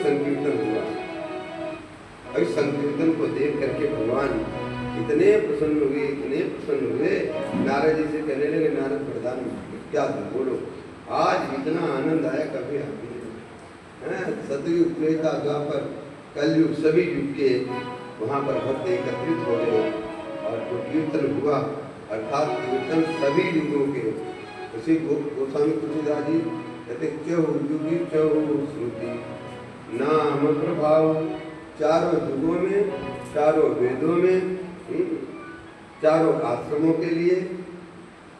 संकीर्तन हुआ। और इस संकीर्तन को देख करके भगवान इतने प्रसन्न हुए, नारद जी से कहने लगे, नारद वरदान क्या था बोलो, आज इतना आनंद आया कभी आगे नहीं। सतयुग, त्रेता, द्वापर, कलयुग सभी युग के वहाँ पर भक्त एकत्रित हो गए और जो कीर्तन हुआ, अर्थात कीर्तन सभी युगों के। उसी गोस्वामी तुलसीदास जी कहते चहु युगी चहु श्रुति नाम प्रभाव, चारों युगों में, चारों वेदों में, चारों आश्रमों के लिए,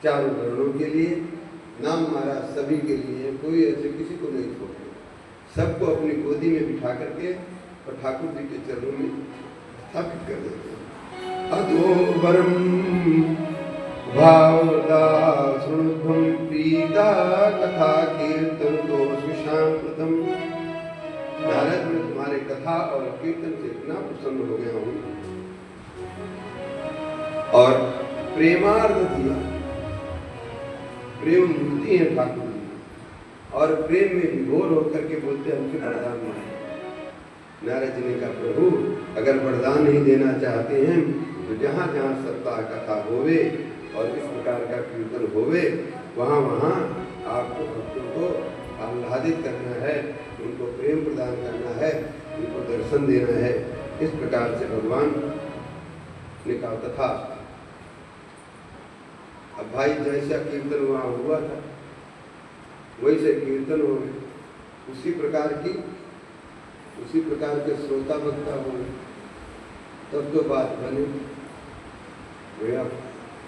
चारों वर्णों के लिए नाम महाराज सभी के लिए, कोई ऐसे किसी को नहीं छोड़ते, सबको अपनी गोदी में बिठा करके और ठाकुर जी के चरणों में स्थापित कर देते हैं। अतो वरम भावदासुभम प्रीता कथा कीर्तन दोष शांतम। नारद, मैं तुम्हारे कथा और कीर्तन से इतना प्रसन्न हो गया हूँ और प्रेमार्थ दिया, प्रेम मूर्ति है ठाकुर जी और प्रेम में विभोर होकर के बोलते हैं हमसे वरदान मांगे। नारद जी ने कहा प्रभु अगर वरदान नहीं देना चाहते हैं तो जहाँ जहाँ सप्ताह कथा होवे और इस प्रकार का कीर्तन होवे वहाँ वहाँ आपको भक्तों को आह्लादित करना है, उनको प्रेम प्रदान करना है, उनको दर्शन देना है। इस प्रकार से भगवान ने कहा तथा। अब भाई जैसा कीर्तन वहाँ हुआ था वैसे कीर्तन हो गए, उसी प्रकार के श्रोता वक्ता हो गए, तब तो बात बने। भैया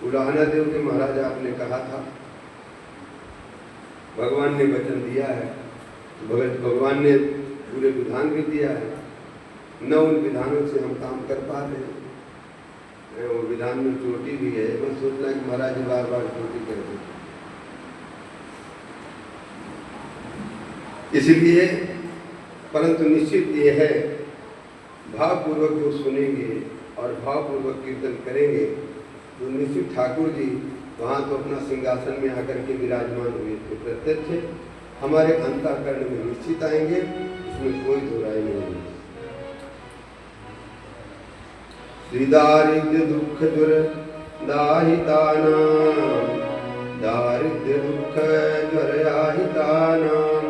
उलाहना देव के महाराज आपने कहा था, भगवान ने वचन दिया है, भगवान ने पूरे विधान भी दिया है, न उन विधानों से हम काम कर पा रहे हैं। वो विधान में चोटी भी है, मैं सोचना कि महाराज जी बार बार चोटी कर दें। इसलिए परंतु निश्चित ये है, भावपूर्वक जो सुनेंगे और भावपूर्वक कीर्तन करेंगे तो निश्चित ठाकुर जी वहाँ तो अपना सिंहासन में आकर के विराजमान हुए थे, प्रत्यक्ष हमारे अंतःकरण में निश्चित आएंगे, इसमें कोई दो राय नहीं है। दारिद्र्य दुख दुर दाहितानां, दारिद्र्य दुख दुरयाहितानां,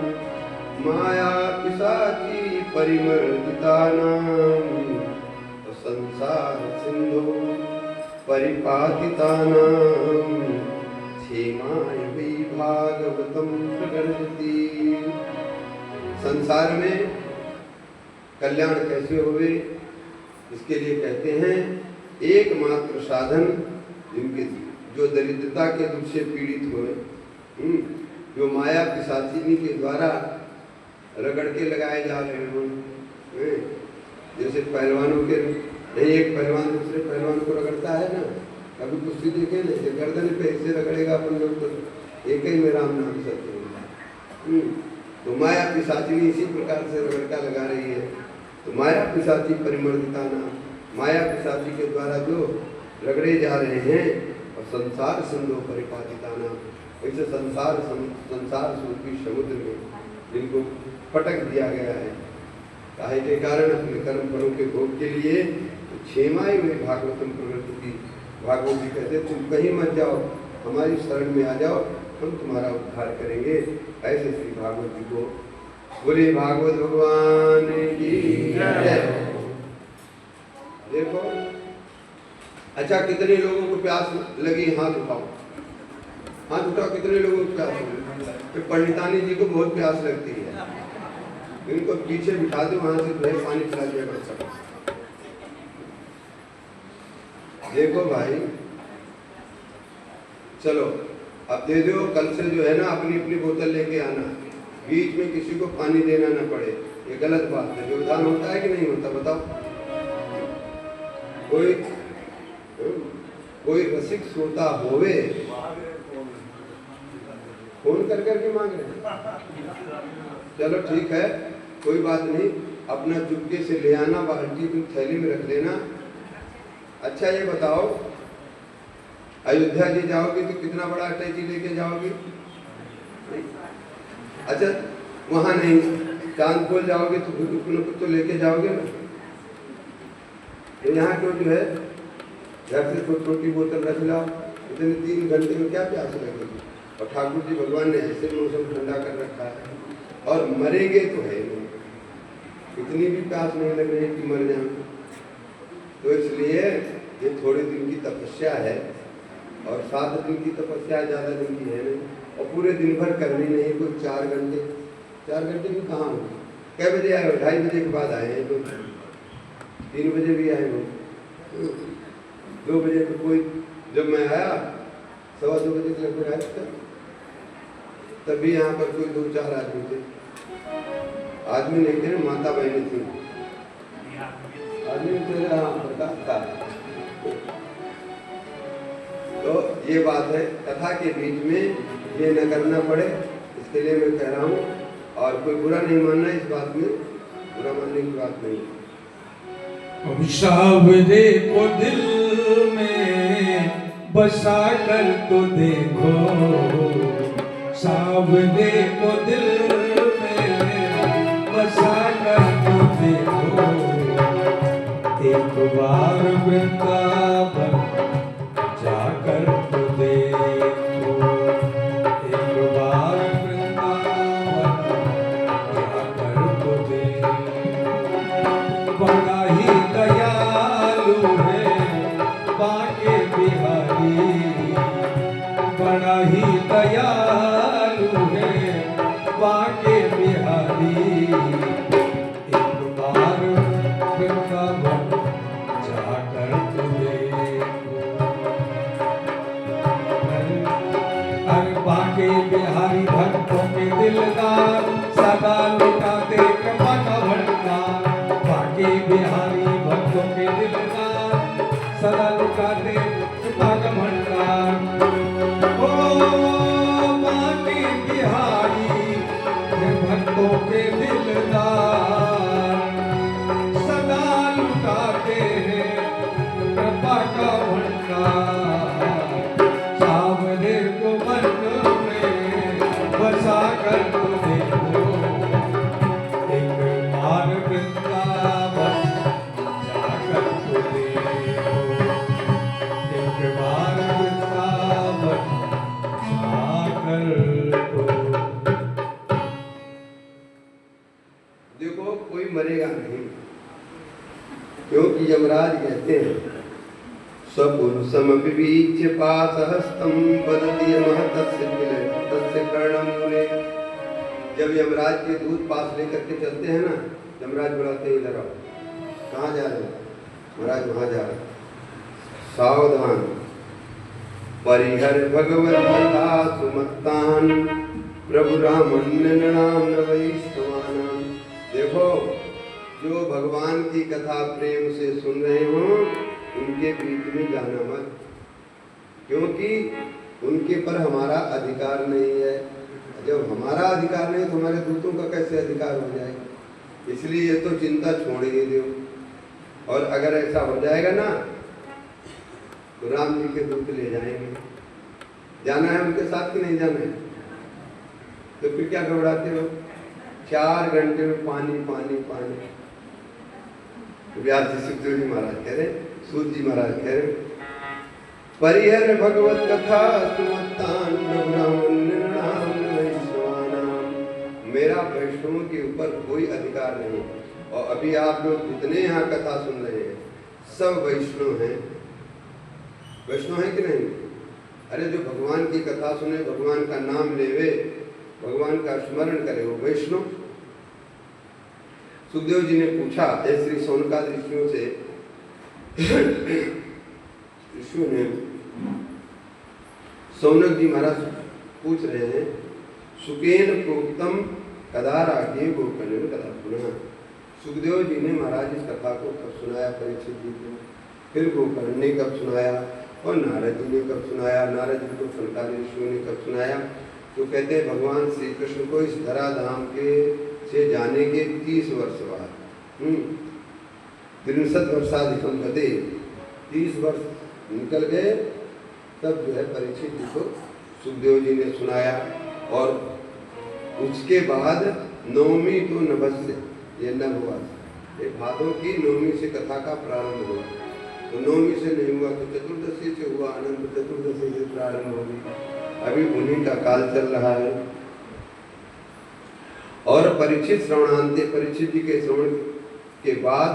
माया पिशाची परिमर्दितानां, संसार सिंधु परिपातितानां, क्षेमाय वै भागवतम प्रगर्ति। संसार में कल्याण कैसे होवे, इसके लिए कहते हैं एकमात्र साधन जिनके जो दरिद्रता के दुख से पीड़ित हुए, जो माया पिशाचिनी के द्वारा रगड़ के लगाए जा रहे हो, जैसे पहलवानों के एक पहलवान दूसरे पहलवान को रगड़ता है ना, कभी कुश्ती देखे नहीं, गर्दन पे ऐसे रगड़ेगा अपन लोग तो एक ही में राम नाम सत्य। तो माया पिशाचिनी इसी प्रकार से रगड़का लगा रही है। तो माया पिशाची परिमर्दिता नाम, माया पिशाची के द्वारा जो रगड़े जा रहे हैं, और संसार सिंधु परिपातिता नाम, वैसे संसार रूपी समुद्र में जिनको पटक दिया गया है, काहे के कारण अपने कर्म फलों के भोग के लिए। तो क्षेमाय में भागवतम प्रवृत्ति की, भागवत जी कहते तुम कहीं मत जाओ, हमारी शरण में आ जाओ, हम तुम्हारा उद्धार करेंगे। ऐसे श्री भागवत जी को बोले भागवत भगवान की जय। देखो अच्छा, कितने लोगों को प्यास लगी, हाथ उठाओ, हाथ उठाओ, कितने लोगों को प्यास लगी। पंडितानी जी को बहुत प्यास लगती है, इनको पीछे बिठा दो, वहां से भाई पानी पिला दिया कर। देखो भाई चलो अब दे दो, कल से जो है ना अपनी अपनी बोतल लेके आना, बीच में किसी को पानी देना ना पड़े, ये गलत बात है। व्यवधान होता है कि नहीं होता बताओ। कोई रसिक श्रोता होवे, फोन कर करके मांग रहे हैं, चलो ठीक है कोई बात नहीं, अपना चुपके से ले आना, बाल्टी में थैली में रख लेना। अच्छा ये बताओ, अयोध्या जी जाओगे तो कितना बड़ा अटैची लेके जाओगे? अच्छा वहां नहीं, चांदपोल जाओगे तो कुछ न कुछ तो लेके जाओगे ना। तो यहाँ क्यों जो है घर से छोटी बोतल रख लाओ, इतने 3 घंटे में क्या प्यास लगेगी। और ठाकुर जी भगवान ने ऐसे मौसम ठंडा कर रखा है और मरेंगे तो है नहीं, इतनी भी प्यास नहीं लग रही कि मर जाए। तो इसलिए ये थोड़े दिन की तपस्या है और 7 दिन की तपस्या ज़्यादा दिन की है नहीं, और पूरे दिन भर करनी नहीं, कोई 4 घंटे भी कहाँ हो। कै बजे आए हो? 2:30 बजे के बाद आए हैं तो 3 बजे भी आए हो, 2 बजे तो कोई, जब मैं आया 2:15 बजे के लगभग आया था, तभी यहाँ पर कोई 2-4 आदमी थे। आदमी नहीं थे, माता बहनी थी। आदमी थे, हाँ प्रकाश था। तो ये बात है, कथा के बीच में ये न करना पड़े, इसके लिए मैं कह रहा हूँ। और कोई बुरा नहीं मानना, इस बात में बुरा मानने की बात नहीं। सावरे को दिल में बसा कर तो देखो, सावरे को दिल में बसा कर तो देखो, एक बार वृंदावन जाकर तो देखो, एक बार वृंदावन जाकर तो देखो। बड़ा ही दयालु है बांके बिहारी, बड़ा ही दयालु है बांके बिहारी, एक बार वृंदावन जाकर तो देखो। अरे बांके बिहारी भक्तों के दिलदार, सदा लुटाते कृपा का भंडार। बांके बिहारी भक्तों के दिलदार, सदा लुटाते कृपा का भंडार। ओ बांके बिहारी भक्तों के दिलदार, सदा लुटाते हैं कृपा का भंडार। सावरे को मन में बसा कर तो देखो, एक बार वृंदावन जाकर तो देखो, एक बार वृंदावन जाकर तो। देखो कोई मरेगा नहीं, क्योंकि यमराज कहते हैं स्वपुरुषम विवीच्य पाशहस्तं वदति यमः तस्य कर्णमूले। जब यमराज के दूत पास लेकर के चलते हैं ना, यमराज बुलाते हैं इधर आओ। कहाँ जा रहे हो? महाराज वहाँ जा रहे हैं। सावधान, परिहर भगवत कथा सुमत्तान प्रभु रामन्य नृणाम वैष्णवानाम। देखो जो भगवान की कथा प्रेम से सुन रहे हो उनके बीच में जाना मत, क्योंकि उनके पर हमारा अधिकार नहीं है। जब हमारा अधिकार नहीं तो हमारे दूतों का कैसे अधिकार हो जाएगा। इसलिए ये तो चिंता छोड़ ही दो। और अगर ऐसा हो जाएगा ना तो राम जी के दूत ले जाएंगे। जाना है उनके साथ कि नहीं जाना है? तो फिर क्या घबराते हो? 4 घंटे में पानी पानी पानी। व्यास जी सुखदेव जी महाराज कह रहे, सूत जी महाराज कह रहे, परिहर भगवत कथा सुमत्तान मेरा वैष्णवों के ऊपर कोई अधिकार नहीं। और अभी आप लोग जितने यहाँ कथा सुन रहे हैं सब वैष्णव हैं। वैष्णव है कि नहीं? अरे जो भगवान की कथा सुने, भगवान का नाम लेवे, भगवान का स्मरण करे, वो वैष्णव। सुखदेव जी ने पूछा श्री सौनकादि ऋषियों से, ऋषियों ने, सौनक जी महाराज पूछ रहे हैं, सुकेन प्रोक्तम कदा रागे गोकर्ण कदा पुनः। सुखदेव जी ने महाराज इस कथा को कब सुनाया परीक्षित जी को, फिर गोकर्ण ने कब सुनाया, और नारद जी ने कब सुनाया, नारद जी को सौनकादि ऋषियों ने कब सुनाया। तो कहते हैं भगवान श्री कृष्ण को इस धराधाम के से जाने के 30 वर्ष बाद, 63 वर्षाधिकम गते, 30 वर्ष निकल गए, तब जो है परीक्षित जी को सुखदेव जी ने सुनाया। और उसके बाद नवमी तो नभस्य, ये नभ हुआ, ये भादों की नवमी से कथा का प्रारंभ हुआ। तो नवमी से नहीं हुआ तो चतुर्दशी से हुआ, अनंत चतुर्दशी से प्रारंभ होगी। अभी उन्हीं का काल चल रहा है। और परीक्षित श्रवणांते, परीक्षित जी के श्रवण के बाद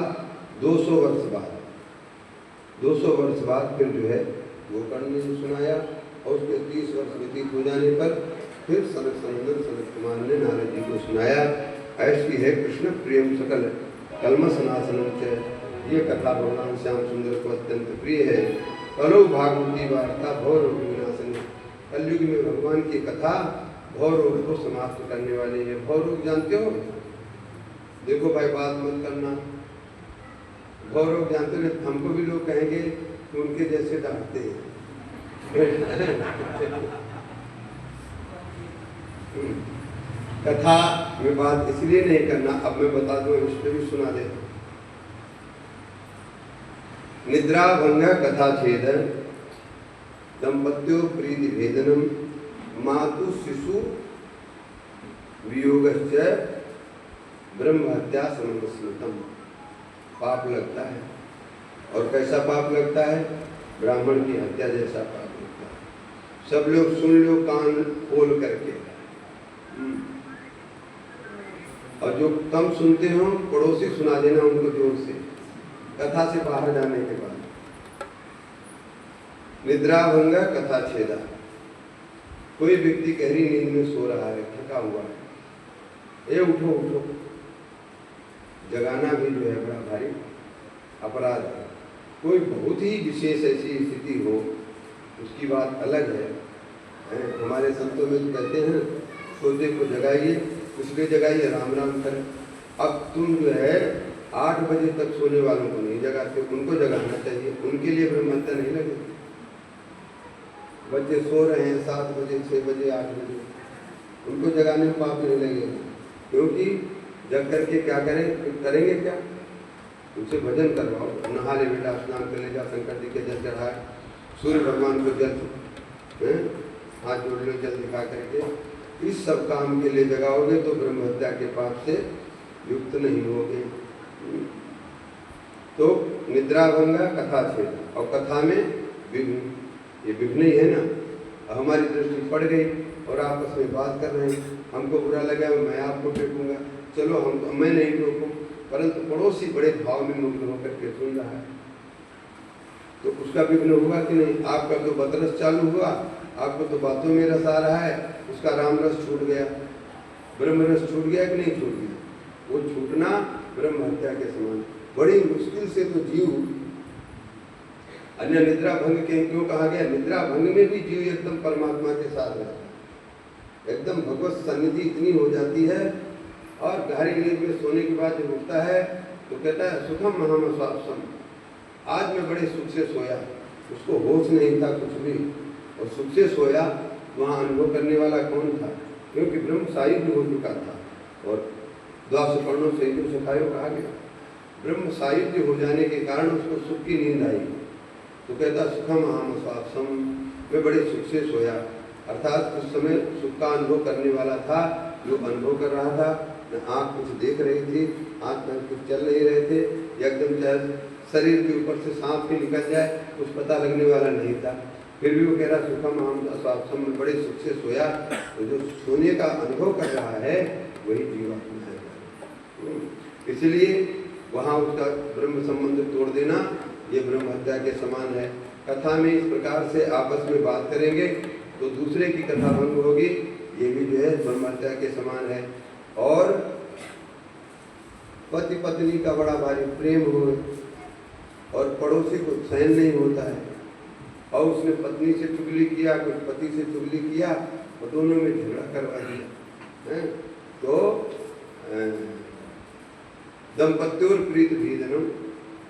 200 वर्ष बाद, 200 वर्ष बाद फिर जो है गोकर्ण ने सुनाया, और उसके 30 वर्ष व्यतीत हो जाने पर फिर सनक सनंदन सनत कुमार ने नारद जी को सुनाया। ऐसी है कृष्ण प्रियम सकल कलमसनाशनम च, ये कथा भगवान श्याम सुंदर को अत्यंत प्रिय है। कलो भागवती वार्ता भौरोग विनाशन, कलयुग में भगवान की कथा भौरोग को समाप्त करने वाली है। भौरोग जानते हो? देखो भाई बात मत करना, भौरोग जानते हो? हमको भी लोग कहेंगे कि उनके जैसे डांटते हैं। कथा में बात इसलिए नहीं करना, अब मैं बता दूं, इस पे भी सुना देता। निद्रा भंग कथा छेदन, दंपत्यो प्रीति भेदनम, मातु शिशु वियोगश्च ब्रह्म हत्या समस्मृतम। पाप लगता है, और कैसा पाप लगता है? ब्राह्मण की हत्या जैसा पाप लगता है। सब लोग सुन लो कान खोल करके, और जो कम सुनते हो पड़ोसी सुना देना उनको जोर से, कथा से बाहर जाने के बाद। निद्रा भंग कथा छेदा, कोई व्यक्ति गहरी नींद में सो रहा है, थका हुआ है, ये उठो उठो, जगाना भी जो है बड़ा भारी अपराध है। कोई बहुत ही विशेष ऐसी स्थिति हो उसकी बात अलग है। हमारे संतों में तो कहते हैं सोते को जगाइए, इसलिए जगाइए राम राम करें। अब तुम जो है 8 बजे तक सोने वालों को नहीं जगाते, उनको जगाना चाहिए, उनके लिए ब्रह्म हत्या नहीं लगेगी। बच्चे सो रहे हैं 7 बजे 6 बजे 8 बजे, उनको जगाने में पाप नहीं लगेगा, क्योंकि जग करके क्या करेंगे क्या? उनसे भजन करवाओ, नहा ले बेटा, स्नान कर ले जा, शंकर जी के जल चढ़ाए, सूर्य भगवान को जल हाथ जोड़ लो जल दिखा करके, इस सब काम के लिए जगाओगे तो ब्रह्म हत्या के पाप से युक्त नहीं होगे। तो निद्रा भंगा कथा छेद, और कथा में विघ्न, ये विघ्न ही है ना। हमारी दृष्टि पड़ गई और आपस में बात कर रहे हैं, हमको बुरा लगा मैं आपको टोकूंगा, चलो मैं नहीं टोकूं, परंतु पड़ोसी बड़े भाव में मुग्ध होकर के सुन रहा है, तो उसका विघ्न हुआ कि नहीं? आपका तो बदरस चालू हुआ, आपको तो बातों में रस आ रहा है, उसका राम रस छूट गया, ब्रह्म रस छूट गया कि नहीं छूट गया? वो छूटना ब्रह्म हत्या के समान। बड़ी मुश्किल से तो जीव, अन्य निद्रा भंग के क्यों कहा गया? निद्रा भंग में भी जीव एकदम परमात्मा के साथ रहता है, एकदम भगवत सन्निधि इतनी हो जाती है, और गहरी नींद में सोने के बाद जब उठता है तो कहता है सुखम महम स्वापसम, आज मैं बड़े सुख से सोया, उसको होश नहीं था कुछ भी, और सुख से सोया। वहाँ अनुभव करने वाला कौन था? क्योंकि ब्रह्म सायुज्य हो चुका था, और द्वासुपर्णों से जो सखायो कहा गया, ब्रह्म सायुज्य हो जाने के कारण उसको सुख की नींद आई, तो कहता सुखम महम स्वापसम, मैं बड़े सुख से सोया। अर्थात उस समय सुख का अनुभव करने वाला था, जो अनुभव कर रहा था, न आँख कुछ देख रही थी, हाथ में कुछ चल नहीं रहे थे, एकदम चाहे शरीर के ऊपर से सांप भी निकल जाए कुछ पता लगने वाला नहीं था, फिर भी वो कह रहा सुखम हम स्वापसम, में बड़े सुख से सोया। तो जो सोने का अनुभव कर रहा है वही जीवात्मा है, इसलिए वहाँ उसका ब्रह्म संबंध तोड़ देना ये ब्रह्म हत्या के समान है। कथा में इस प्रकार से आपस में बात करेंगे तो दूसरे की कथा भंग होगी, ये भी जो है ब्रह्म हत्या के समान है। और पति पत्नी का बड़ा भारी प्रेम हो और पड़ोसी को सहन नहीं होता है, और उसने पत्नी से चुगली किया, कुछ पति से चुगली किया, और दोनों में झगड़ा करवा दिया है, तो दंपत्योर प्रीत भेदनम,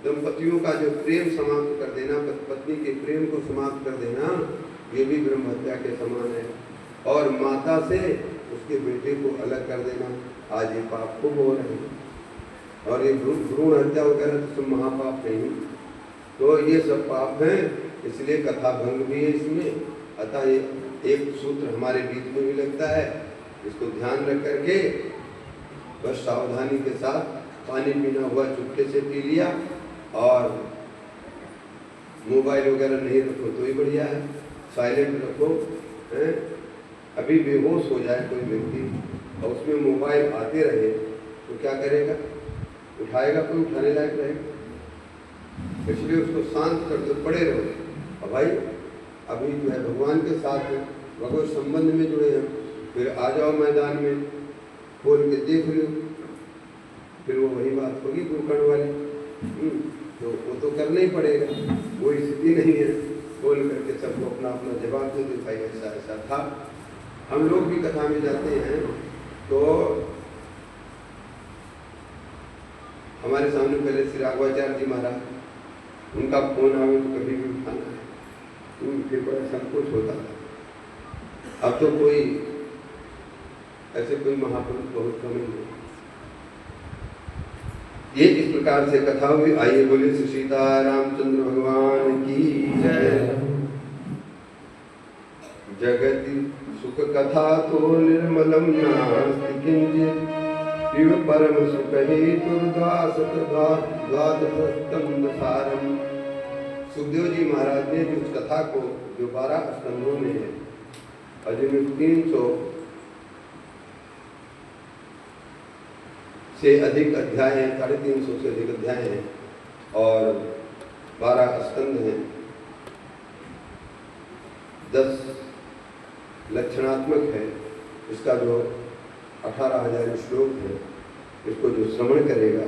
दंपतियों का जो प्रेम समाप्त कर देना, पत्नी के प्रेम को समाप्त कर देना, ये भी ब्रह्म हत्या के समान है। और माता से उसके बेटे को अलग कर देना, आज ये पाप खूब हो रहे हैं, और ये भ्रूण हत्या वगैरह तो सब महापाप नहीं, तो ये सब पाप हैं, इसलिए कथा भंग भी है इसमें। अतः ये एक सूत्र हमारे बीच में भी लगता है, इसको ध्यान रख करके बस सावधानी के साथ पानी पीना हुआ चुपके से पी लिया, और मोबाइल वगैरह नहीं रखो तो ही बढ़िया है, साइलेंट रखो। अभी बेहोश हो जाए कोई व्यक्ति और उसमें मोबाइल आते रहे तो क्या करेगा? उठाएगा? कोई उठाने लायक रहेगा? इसलिए उसको शांत कर दो, पड़े रहो। और भाई अभी जो है भगवान के साथ भगवत संबंध में जुड़े हैं, फिर आ जाओ मैदान में, खोल के देख लो, फिर वो वही बात होगी कुरकड़ वाली। तो वो तो करना ही पड़ेगा, कोई स्थिति नहीं है खोल करके सबको अपना अपना जवाब दे दो, भाई ऐसा ऐसा था। हम लोग भी कथा में जाते हैं तो हमारे सामने पहले श्री राघवाचार्य जी महाराज, उनका फोन आवे तो कभी भी उठाना है, फिर बड़ा संकोच होता था। अब तो कोई ऐसे कोई महापुरुष बहुत कम है। ये इस प्रकार से कथा हुई। आइए बोले श्री सीता रामचंद्र भगवान की जय। जगति सुख कथा तो निर्मलम नास्ति किंचित, शिव परम सुख हेतुर्द्वादशस्तम सारम। सुखदेव जी महाराज ने जो उस कथा को, जो 12 स्कंदों में है और जिनमें 300 से अधिक अध्याय हैं, 350 से अधिक अध्याय हैं और 12 स्कंद हैं, 10 लक्षणात्मक है। इसका जो 18,000 श्लोक है, इसको जो श्रवण करेगा,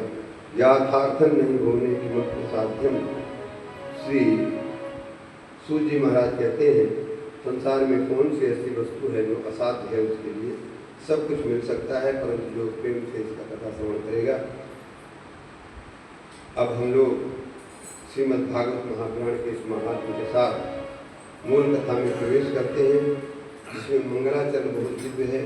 याथार्थन नहीं होने की मत साध्यम। श्री सूत जी महाराज कहते हैं, संसार में कौन सी ऐसी वस्तु है जो असाध्य है, उसके लिए सब कुछ मिल सकता है, परंतु जो प्रेम से इसका कथा श्रवण करेगा। अब हम लोग श्रीमद् भागवत महापुराण के इस महात्म्य के साथ मूल कथा में प्रवेश करते हैं, जिसमें मंगलाचरण बहुत दिव्य है।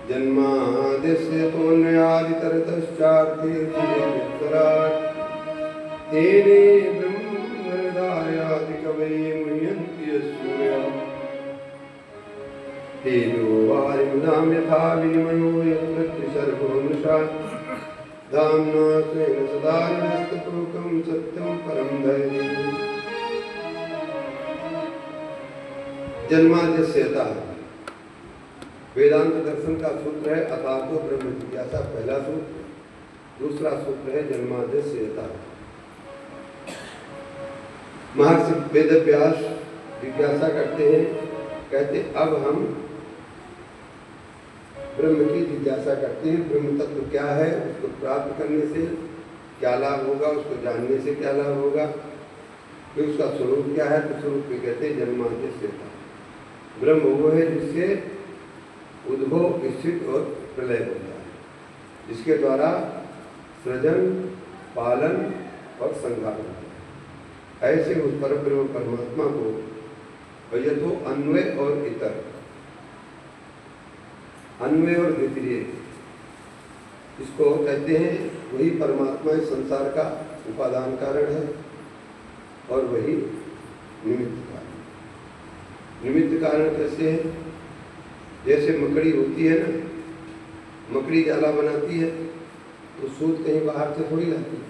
जन्माद्यस्य तोन्यादितरतश्चार्थेषु तेने ब्रह्महृदायादि कवये मुह्यन्ति यस्सूर्यः। तेजो वारिमृदां यथा विनिमयो यत्र त्रिसर्गो मृषा, धाम्ना स्वेन सदा निरस्ततोकं सत्यं परं धैर्यम्। जन्माद्यस्यतः वेदांत दर्शन का सूत्र है अथातो ब्रह्म जिज्ञासा, पहला सूत्र। दूसरा सूत्र है जन्माद्यस्यतः। महर्षि वेदव्यास जिज्ञासा करते हैं, कहते अब हम ब्रह्म की जिज्ञासा करते हैं। ब्रह्म तत्व क्या है, उसको प्राप्त करने से क्या लाभ होगा, उसको जानने से क्या लाभ होगा, फिर उसका स्वरूप क्या है, तो स्वरूप भी कहते हैं जन्माद्यस्यतः। ब्रह्म वो है जिससे उद्भव, स्थित और प्रलय होता है, जिसके द्वारा सृजन, पालन और संहार होता है। ऐसे उस परब्रह्म परमात्मा को यथो अन्वय और इतर, अन्वय और द्वितीय, इसको कहते हैं। वही परमात्मा इस संसार का उपादान कारण है और वही निमित्त कारण। निमित्त कारण कैसे है? जैसे मकड़ी होती है ना, मकड़ी जाला बनाती है तो सूत कहीं बाहर से थोड़ी लाती है,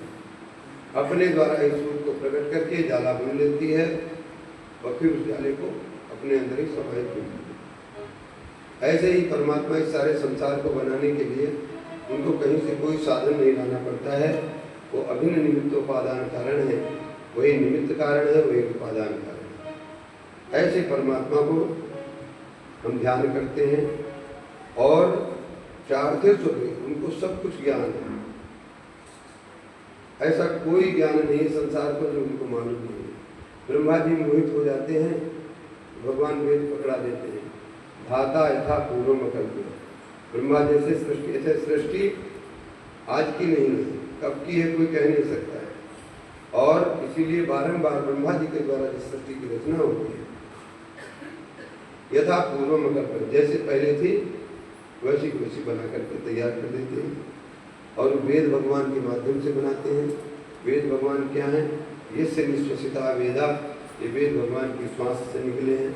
अपने द्वारा इस सूत को प्रकट करके जाला बुन लेती है और फिर उस जाले को अपने अंदर ही समाहित कर लेती है। ऐसे ही परमात्मा इस सारे संसार को बनाने के लिए उनको कहीं से कोई साधन नहीं लाना पड़ता है। वो अभिन्न निमित्तोपादान कारण है, वही निमित्त कारण है, वही उपादान कारण है। ऐसे परमात्मा को हम ध्यान करते हैं और चाहते तो उनको सब कुछ ज्ञान है। ऐसा कोई ज्ञान नहीं संसार को जो उनको मालूम नहीं है। ब्रह्मा जी मोहित हो जाते हैं, भगवान वेद पकड़ा देते हैं, धाता यथा पूर्वम कल्प्य। ब्रह्मा जैसे सृष्टि, ऐसे सृष्टि आज की नहीं है, कब की है कोई कह नहीं सकता है। और इसीलिए बारंबार ब्रह्मा जी के द्वारा जिस सृष्टि की रचना होती है, यथा पूर्वम कल्प्य, जैसे पहले थी वैसी की वैसी बना करके तैयार कर देते हैं। और वेद भगवान के माध्यम से बनाते हैं। वेद भगवान क्या हैं? ये से निश्वसिता वेदा, ये वेद भगवान की श्वास से निकले हैं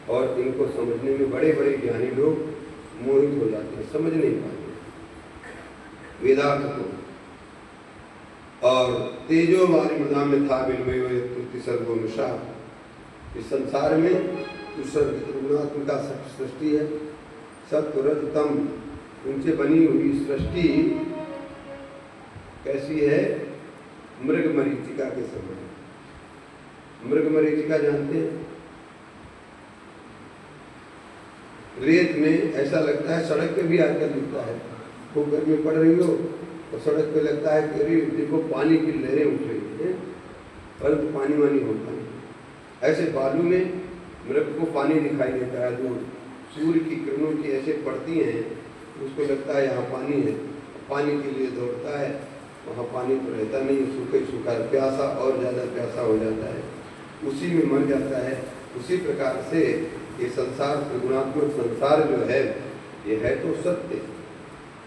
और इनको समझने में बड़े बड़े ज्ञानी लोग मोहित हो जाते हैं, समझ नहीं पाते। वेदार्थ को। और तेजो वारी मृदा में था बिलमयो यत्कृति सर्वोनुषा। इस संसार में त्रिगुणात्मिका सृष्टि है। सत्व रज तम उनसे बनी हुई सृष्टि कैसी है? मृग मरीचिका के समान। मृग मरीचिका जानते हैं? रेत में ऐसा लगता है, सड़क पे भी आकर दिखता है, खूब गर्मी पड़ रही हो और सड़क पे लगता है कि अरे देखो पानी की लहरें उठ रही हैं, परंतु पानी वानी होता नहीं। ऐसे बालू में मृग को पानी दिखाई देता है, जो सूर्य की किरणों की ऐसे पड़ती हैं, उसको लगता है यहाँ पानी है, पानी के लिए दौड़ता है, वहाँ पानी तो रहता नहीं, सूखे सूखा प्यासा और ज़्यादा प्यासा हो जाता है, उसी में मर जाता है। उसी प्रकार से ये संसार, त्रिगुणात्मक संसार जो है, ये है तो सत्य,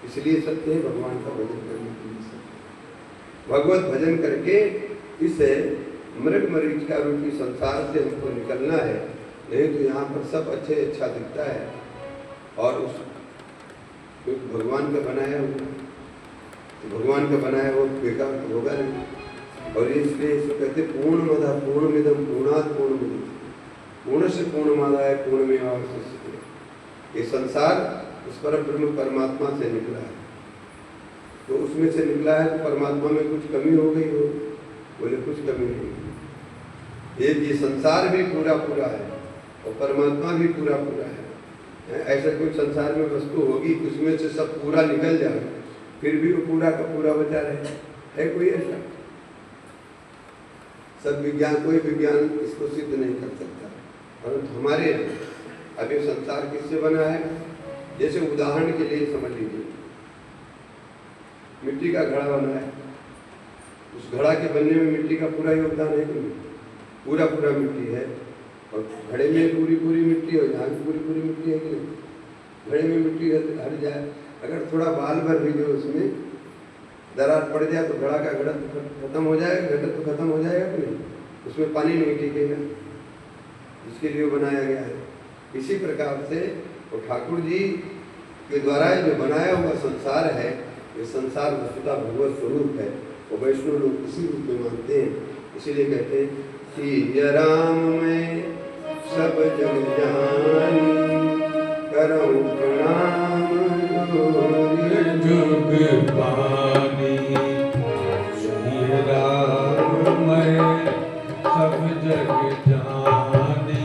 इसलिए सत्य है भगवान का भजन करने के लिए सत्य। भगवत भजन करके इस मृग मरीचिका रूपी संसार से हमको निकलना है, नहीं तो यहाँ पर सब अच्छे अच्छा दिखता है और उस भगवान का बनाया हुआ, तो भगवान का बनाया हुआ बेकार तो होगा नहीं। और इसलिए इसको कहते पूर्णमदः पूर्णमिदं पूर्णात् पूर्णमुदच्यते, पूर्ण से पूर्णमादाय पूर्णमेवावशिष्यते। ये संसार उस परम ब्रह्म परमात्मा से निकला है, तो उसमें से निकला है तो परमात्मा में कुछ कमी हो गई हो? बोले कुछ कमी नहीं। ये संसार भी पूरा पूरा है और परमात्मा भी पूरा पूरा है। ऐसा कोई संसार में वस्तु होगी उसमें से सब पूरा निकल जाए, फिर भी वो पूरा का पूरा बचा रहे? है कोई ऐसा? सब विज्ञान, कोई विज्ञान इसको सिद्ध नहीं कर सकता। परंतु हमारे यहाँ अब ये संसार किससे बना है? जैसे उदाहरण के लिए समझ लीजिए, मिट्टी का घड़ा बना है, उस घड़ा के बनने में मिट्टी का पूरा योगदान है कि नहीं? पूरा पूरा मिट्टी है, और घड़े में पूरी पूरी मिट्टी हो, यहाँ भी पूरी पूरी मिट्टी है कि नहीं? घड़े में मिट्टी हट जाए, अगर थोड़ा बाल भर भी जो उसमें दरार पड़ जाए तो घड़ा का घड़ा तो खत्म हो जाएगा, घड़ा तो खत्म हो जाएगा कि नहीं? उसमें पानी नहीं टिकेगा, इसके लिए बनाया गया है। इसी प्रकार से वो ठाकुर जी के द्वारा जो बनाया हुआ संसार है, ये संसार वस्तुतः भगवत स्वरूप है, वो वैष्णव लोग इसी रूप में मानते हैं। इसीलिए कहते हैं सिया राम में सब जग जानी, करऊं प्रणाम जुग पानी। श्री राम मैं सब जग जानी,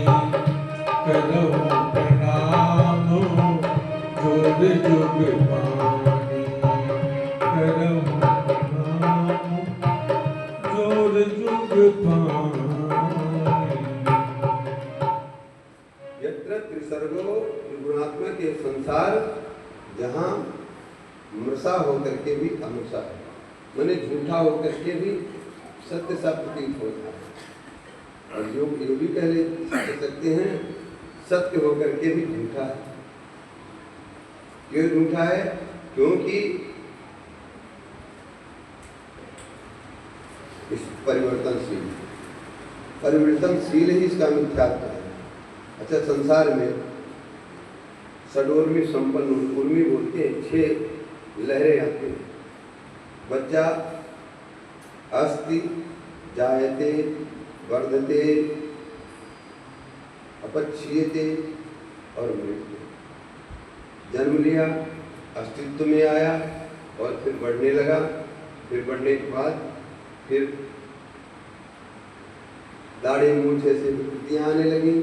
करऊं प्रणाम जोर जुग पानी। करऊं प्रणाम जोर जुग पानी। यत्र त्रिसर्गो त्रिगुणात्मक ये संसार, जहाँ मृषा होकर के भी अमृषा है, मैंने झूठा होकर के भी सत्य सा प्रतीत होता है, और जो भी कह सकते हैं सत्य होकर के भी झूठा है। क्यों झूठा है? क्योंकि इस परिवर्तनशील ही इसका मिथ्यात्व है। अच्छा, संसार में षडोर्मी संपन्न, उर्मी बोलते हैं, 6 लहरें आती हैं। बच्चा अस्ति, जायते, वर्धते, अपक्षीयते और मृत्यु। जन्म लिया, अस्तित्व में आया और फिर बढ़ने लगा, फिर बढ़ने के बाद फिर दाढ़ी मूंछ से विकृतियाँ आने लगी,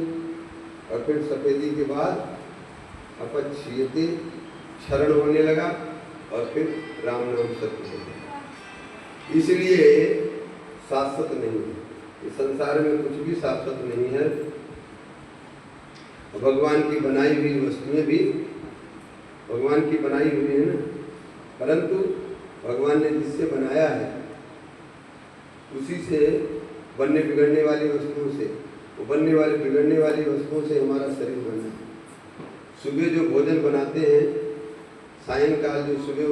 और फिर सफेदी के बाद अपक्षीयते, क्षरण होने लगा, और फिर राम नाम सत्य हो गया। इसलिए शाश्वत नहीं है, इस संसार में कुछ भी शाश्वत नहीं है। भगवान की बनाई हुई वस्तुएं भी भगवान की बनाई हुई है ना, परंतु भगवान ने जिससे बनाया है उसी से बनने बिगड़ने वाली वस्तुओं से, वो बनने वाली बिगड़ने वाली वस्तुओं से हमारा शरीर बना है। सुबह जो भोजन बनाते हैं, सायंकाल जो सुबह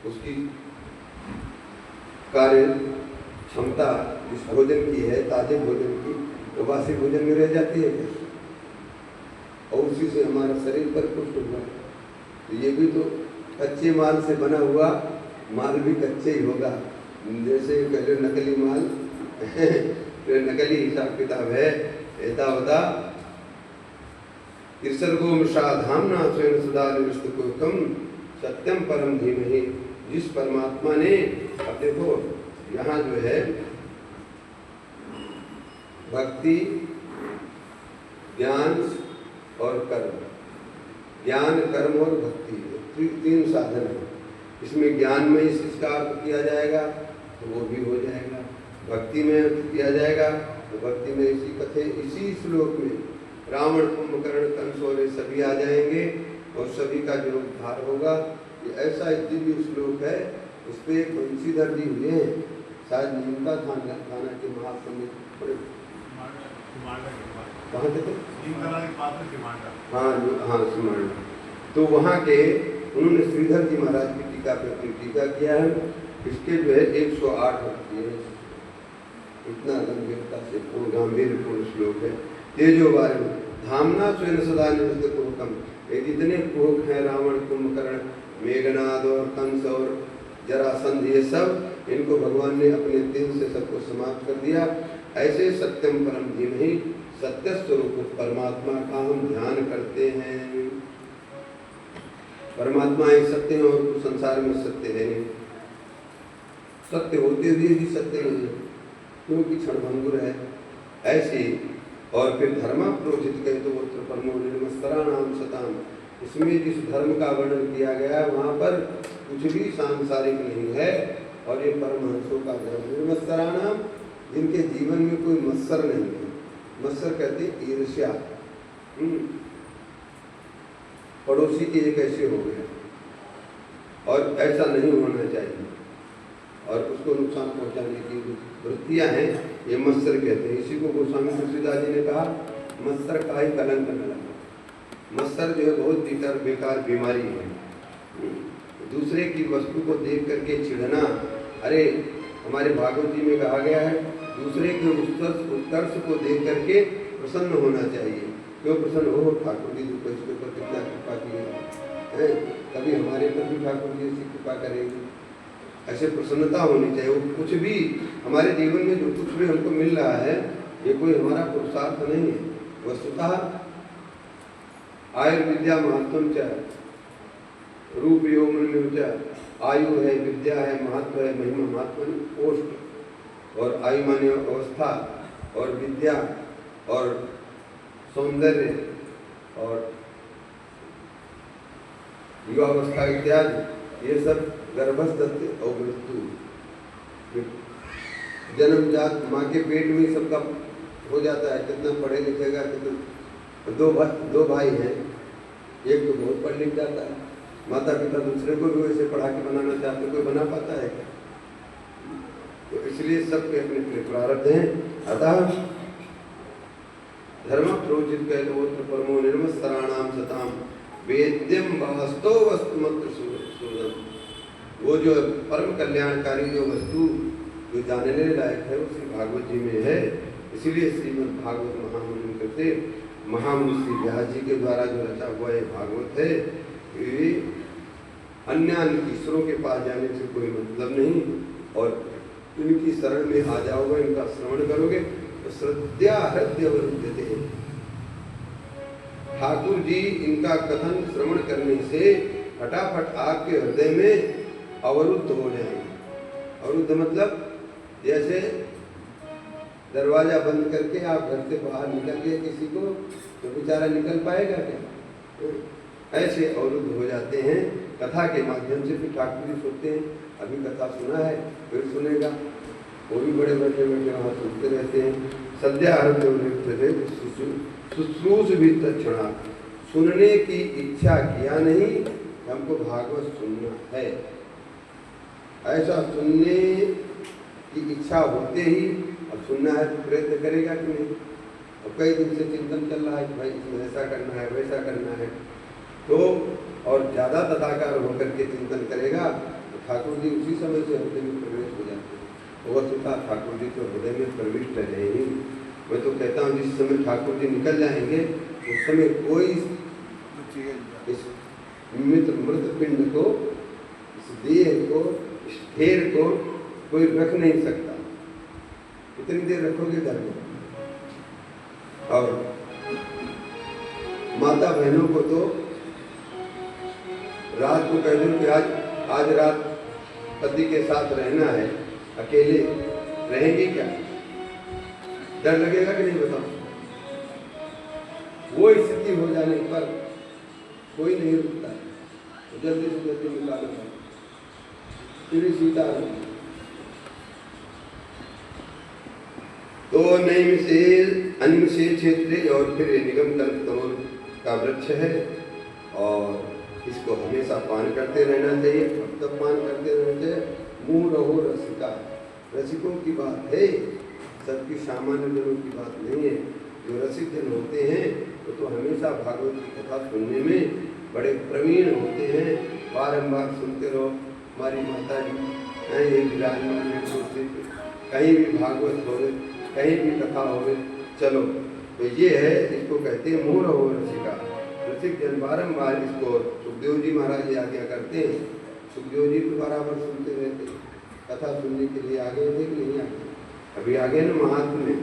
उसकी कार्य क्षमता जिस भोजन की है, ताजे भोजन की, वो बासी भोजन में रह जाती है और उसी से हमारा शरीर पर पुष्ट हुआ। तो ये भी तो कच्चे माल से बना हुआ माल भी कच्चे ही होगा। जैसे पहले नकली माल फिर नकली हिसाब किताब है। ऐसा होता ईश्वरगोम धामना स्वयं सदा निविष्टकोकम सत्यम परम धीमहि। जिस परमात्मा ने, अब देखो यहाँ जो है भक्ति, ज्ञान और कर्म, ज्ञान कर्म और भक्ति तीन साधन है। इसमें ज्ञान में इसका अर्थ किया जाएगा तो वो भी हो जाएगा, भक्ति में अर्थ किया जाएगा तो भक्ति में इसी श्लोक में रावण, कुंभकर्ण, कंस और सभी आ जाएंगे और सभी का जो उद्धार होगा। ये ऐसा एक दिव्य श्लोक है। उस पर एक बंशीधर जी हुए हैं, शायद नीमका थाना के महासंघ कहाँ थे? हाँ सिमांडा। तो वहाँ के उन्होंने श्रीधर जी महाराज की टीका पे अपनी टीका किया है। इसके जो है 108 होती है। इतना गंभीरता से गांभीर्यपूर्ण श्लोक है। तेजो बारे में धामना स्वयं सदा निवृत्त कुहकम। ये जितने कुहक हैं, रावण, कुंभकर्ण, मेघनाद और कंस और जरासंध, ये सब इनको भगवान ने अपने दिल से सबको समाप्त कर दिया। ऐसे सत्यम परम धीमहि, सत्य स्वरूप परमात्मा का हम ध्यान करते हैं। परमात्मा एक सत्य है और संसार में सत्य है नहीं। सत्य होते हुए भी सत्य नहीं है क्योंकि क्षणभंगुर है। ऐसे और फिर धर्म प्रोचित कहे तो वो परमो निर्मस्तराणाम सताम। इसमें जिस धर्म का वर्णन किया गया है वहाँ पर कुछ भी सांसारिक नहीं है। और ये परमहंसों का धर्म निर्मस्तराणाम, जिनके जीवन में कोई मत्सर नहीं है। मत्सर कहते ईर्ष्या, पड़ोसी के एक ऐसे हो गया और ऐसा नहीं होना चाहिए और उसको नुकसान पहुंचाने की वृत्तियां हैं, ये मत्सर कहते हैं। इसी को गोस्वामी तुलसीदास जी ने कहा मत्सर का ही कलंक न लगा। मत्सर जो है बहुत बेकार बीमारी है। दूसरे की वस्तु को देख करके चिढ़ना। अरे हमारे भागवत जी में कहा गया है दूसरे के उत्कर्ष को देख करके प्रसन्न होना चाहिए। क्यों प्रसन्न हो? ठाकुर जी तो इसके ऊपर कितना कृपा की है, कभी हमारे पर भी ठाकुर जी ऐसी कृपा करेंगे। ऐसे प्रसन्नता होनी चाहिए। वो कुछ भी हमारे जीवन में जो कुछ भी हमको मिल रहा है ये कोई हमारा पुरुषार्थ नहीं है। वस्तुतः आयुर्विद्या महत्वम च रूप यौवन च, आयु है, विद्या है, महत्व है, महिमा महत्व, पोस्ट और आयु माने अवस्था और विद्या और सौंदर्य और युवावस्था इत्यादि, ये सब गर्भस्थ और मृत्यु, जन्मजात माँ के पेट में सबका हो जाता है। कितना पढ़े लिखेगा, कितना दो भाई हैं, एक तो बहुत पढ़ लिख जाता है, माता पिता दूसरे को भी वैसे पढ़ा के बनाना चाहते, कोई बना पाता है क्या? तो इसलिए सबके अपने अपने प्रारब्ध हैं। अतः धर्म प्रोचित कहते परमो निर्मस्तराणाम सताम वेद्यम वास्तव वस्तुमत्र सुरम। वो जो परम कल्याणकारी जो वस्तु जो जानने लायक है उसी भागवत जी में है। इसीलिए श्रीमद् भागवत महामुनि करते महामुनि श्री व्यास जी के द्वारा जो रचा हुआ ये भागवत है, ये अन्य ईश्वरों के पास जाने से कोई मतलब नहीं। और इनकी शरण में आ जाओगे, इनका श्रवण करोगे तो श्रद्धा हृदय अवरुद्धते। ठाकुर जी इनका कथन श्रवण करने से फटाफट आपके हृदय में अवरुद्ध हो जाएंगे। अवरुद्ध मतलब जैसे दरवाजा बंद करके आप घर से बाहर निकल गए किसी को तो बेचारा निकल पाएगा क्या? ऐसे अवरुद्ध हो जाते हैं। कथा के माध्यम से भी ठाकुर जी सोचते हैं अभी कथा सुना है फिर सुनेगा, वो भी बड़े बैठे बैठे वहाँ सुनते रहते हैं। सद्या शुश्रूष भी तत्क्षणा, सुनने की इच्छा किया नहीं, हमको भागवत सुनना है। ऐसा सुनने की इच्छा होते ही अब सुनना है तो प्रयत्न करेगा कि नहीं। अब कई दिन से चिंतन चल रहा है कि भाई इसमें ऐसा करना है वैसा करना है, तो और ज़्यादा तदाकार होकर के चिंतन करेगा तो ठाकुर जी उसी समय से हृदय में प्रवेश हो जाते हैं। वस्तुतः ठाकुर जी तो हृदय में प्रविष्ट है ही। मैं तो कहता हूँ जिस समय ठाकुर जी निकल जाएंगे उस समय कोई मृत पिंड को, इस देह को, इस ढेर को कोई रख नहीं सकता। कितनी देर रखोगे घर में? और माता बहनों को तो रात को कह दो कि आज रात पति के साथ रहना है, अकेले रहेंगे क्या? डर लगेगा कि नहीं बताओ? वो स्थिति हो जाने पर कोई नहीं रुकता है, तो जल्दी से जल्दी निकालो। फिर सीता तो अनिमिषेय क्षेत्र और फिर निगम तंत्र का वृक्ष है और इसको हमेशा पान करते रहना चाहिए। अब तक पान करते रहना चाहिए। मुँह रहो रसिका, रसिकों की बात है, सबकी सामान्य जनों की बात नहीं है। जो रसिक जन होते हैं वो तो हमेशा भागवत की कथा सुनने में बड़े प्रवीण होते हैं, बारंबार सुनते रहो। हमारी माता जी विराजमान है, कहीं भी भागवत हो, कहीं भी कथा हो, चलो। तो ये है, इसको कहते हैं मुँह रहो रसिका। रसिक जन बारंबार इसको सुखदेव जी महाराज ये आज्ञा करते हैं। सुखदेव जी तो बराबर सुनते रहते, कथा सुनने के लिए आगे थे कि नहीं आगे? अभी आगे न महात्म्य।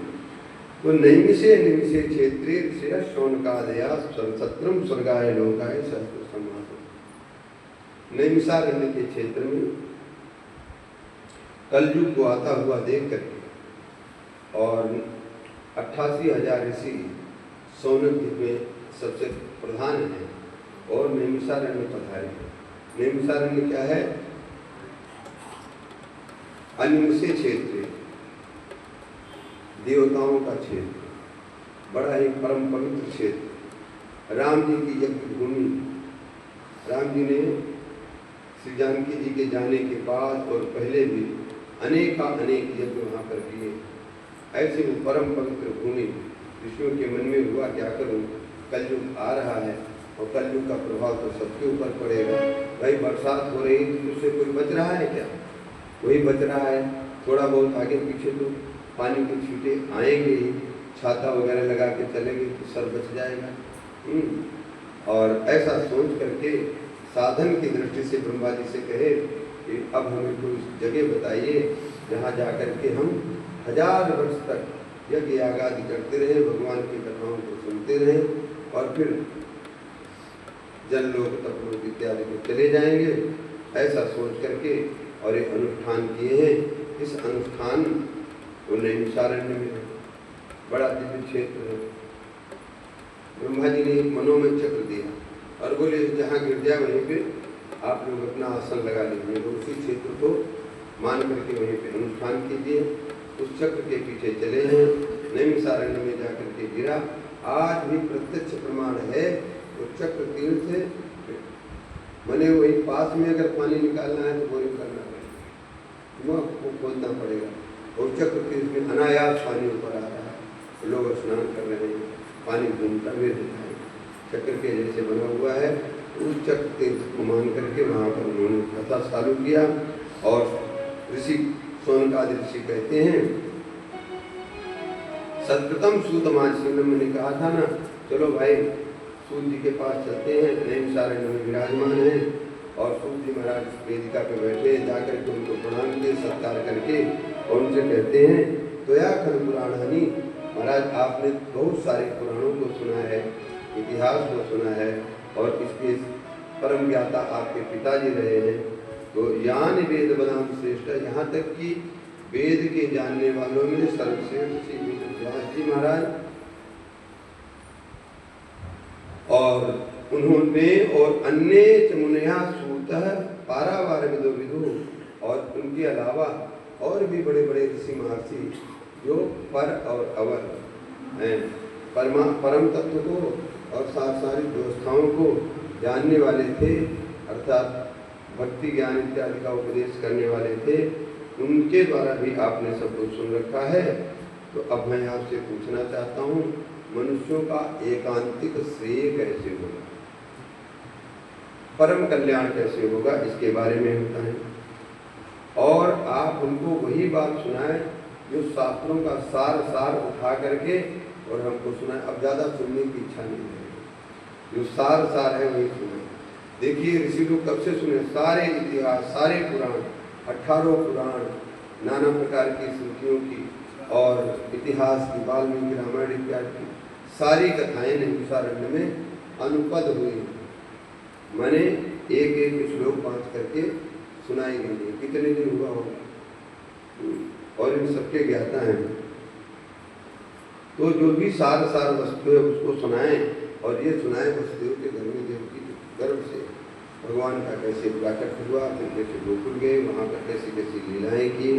तो नैमिषे निमिषे क्षेत्रे ऋषय शौनकादया सत्रम स्वर्गाय लोकाय सहस्त्र समास। नैमिषारण्य के क्षेत्र में कलयुग को आता हुआ देख करके और 88,000 ऋषि सौनक में सबसे प्रधान है और नैमिषारण्य पधारे हैं। नैमिषारण्य क्या है? अनिमिषे क्षेत्र, देवताओं का क्षेत्र, बड़ा ही परम पवित्र क्षेत्र, राम जी की यज्ञ भूमि। राम जी ने श्री जानकी जी के जाने के बाद और पहले भी अनेक यज्ञ वहाँ पर किए। ऐसे में परम पवित्र भूमि, ऋषियों के मन में हुआ क्या करूं, कलयुग आ रहा है और कलयुग का प्रभाव तो सबके ऊपर पड़ेगा। भाई बरसात हो रही तो उससे कोई बच रहा है क्या? वही बच रहा है, थोड़ा बहुत आगे पीछे तो पानी के छींटे आएंगे ही, छाता वगैरह लगा के चलेंगे तो सर बच जाएगा। और ऐसा सोच करके साधन की दृष्टि से ब्रह्मा जी से कहे कि अब हमें कोई जगह बताइए जहाँ जा करके हम 1000 वर्ष तक यज्ञ याग आदि करते रहे, भगवान की कथाओं को सुनते रहे और फिर जन लोग तपलोक इत्यादि में चले जाएंगे। ऐसा सोच करके और एक अनुष्ठान किए हैं। इस अनुष्ठान को नैमिषारण्य में बड़ा दिव्य क्षेत्र है। ब्रह्मा जी ने एक मनोमय चक्र दिया और बोले जहाँ गिर जाए वहीं पे आप लोग अपना आसन लगा लीजिए। उसी क्षेत्र को मान करके वहीं पे अनुष्ठान कीजिए। उस चक्र के पीछे चले हैं, नैमिषारण्य में जाकर के गिरा। आज भी प्रत्यक्ष प्रमाण है। तो चक्र तीर से मने वही पास में अगर पानी निकालना है तो बोरिंग करना पड़ेगा, वो खोदना पड़ेगा। और चक्र तीर में अनायास पानी ऊपर आ रहा है, लोग स्नान कर रहे हैं, पानी घूमता हुए दिखा है। चक्र के जैसे बना हुआ है। उस चक्र तीर्थ को मान करके वहाँ पर उन्होंने कथा चालू किया। और ऋषि शौनकादि ऋषि कहते हैं सतकृतम सूतमाचीनम, मैंने कहा था ना, चलो भाई सूत जी के पास चलते हैं। नैमिषारण्य में विराजमान है और सूत जी महाराज वेदिका पे बैठे हैं। जाकर के उनको प्रणाम किए, सत्कार करके और उनसे कहते हैं तो या खल पुराणानी, महाराज आपने बहुत सारे पुराणों को सुना है, इतिहास को सुना है और इसके परम ज्ञाता आपके पिताजी रहे हैं। तो यान वेद बनाम श्रेष्ठ, यहाँ तक कि वेद के जानने वालों में सर्वश्रेष्ठ श्री व्यास जी महाराज, और उन्होंने और अन्य मुनिया सूत पारावार विदो विदु, और उनके अलावा और भी बड़े बड़े ऋषि महर्षि जो पर और अवर हैं, परम तत्व को और सारी व्यवस्थाओं को जानने वाले थे, अर्थात भक्ति ज्ञान इत्यादि का उपदेश करने वाले थे। उनके द्वारा भी आपने सब कुछ सुन रखा है। तो अब मैं आपसे पूछना चाहता हूँ, मनुष्यों का एकांतिक श्रेय कैसे होगा, परम कल्याण कैसे होगा, इसके बारे में होता है। और आप उनको वही बात सुनाए जो शास्त्रों का सार उठा करके और हमको सुनाए। अब ज़्यादा सुनने की इच्छा नहीं है, जो सार है वही सुनाए। देखिए ऋषि लोग कब से सुने, सारे इतिहास, सारे पुराण, 18 पुराण, नाना प्रकार की स्मृतियों की और इतिहास की, वाल्मीकि रामायण इत्यादि की सारी कथाएं नैमिषारण्य में अनुपद हुई, माने एक एक श्लोक पाठ करके सुनाई गई। कितने दिन हुआ होगा और इन सबके ज्ञाता हैं। तो जो भी सार सार वस्तु है उसको सुनाएं और ये सुनाएं वसुदेव के घर में देव की गर्भ से भगवान का कैसे प्राकट हुआ, फिर कैसे गोकुल गए, वहाँ पर कैसी कैसी लीलाएं की,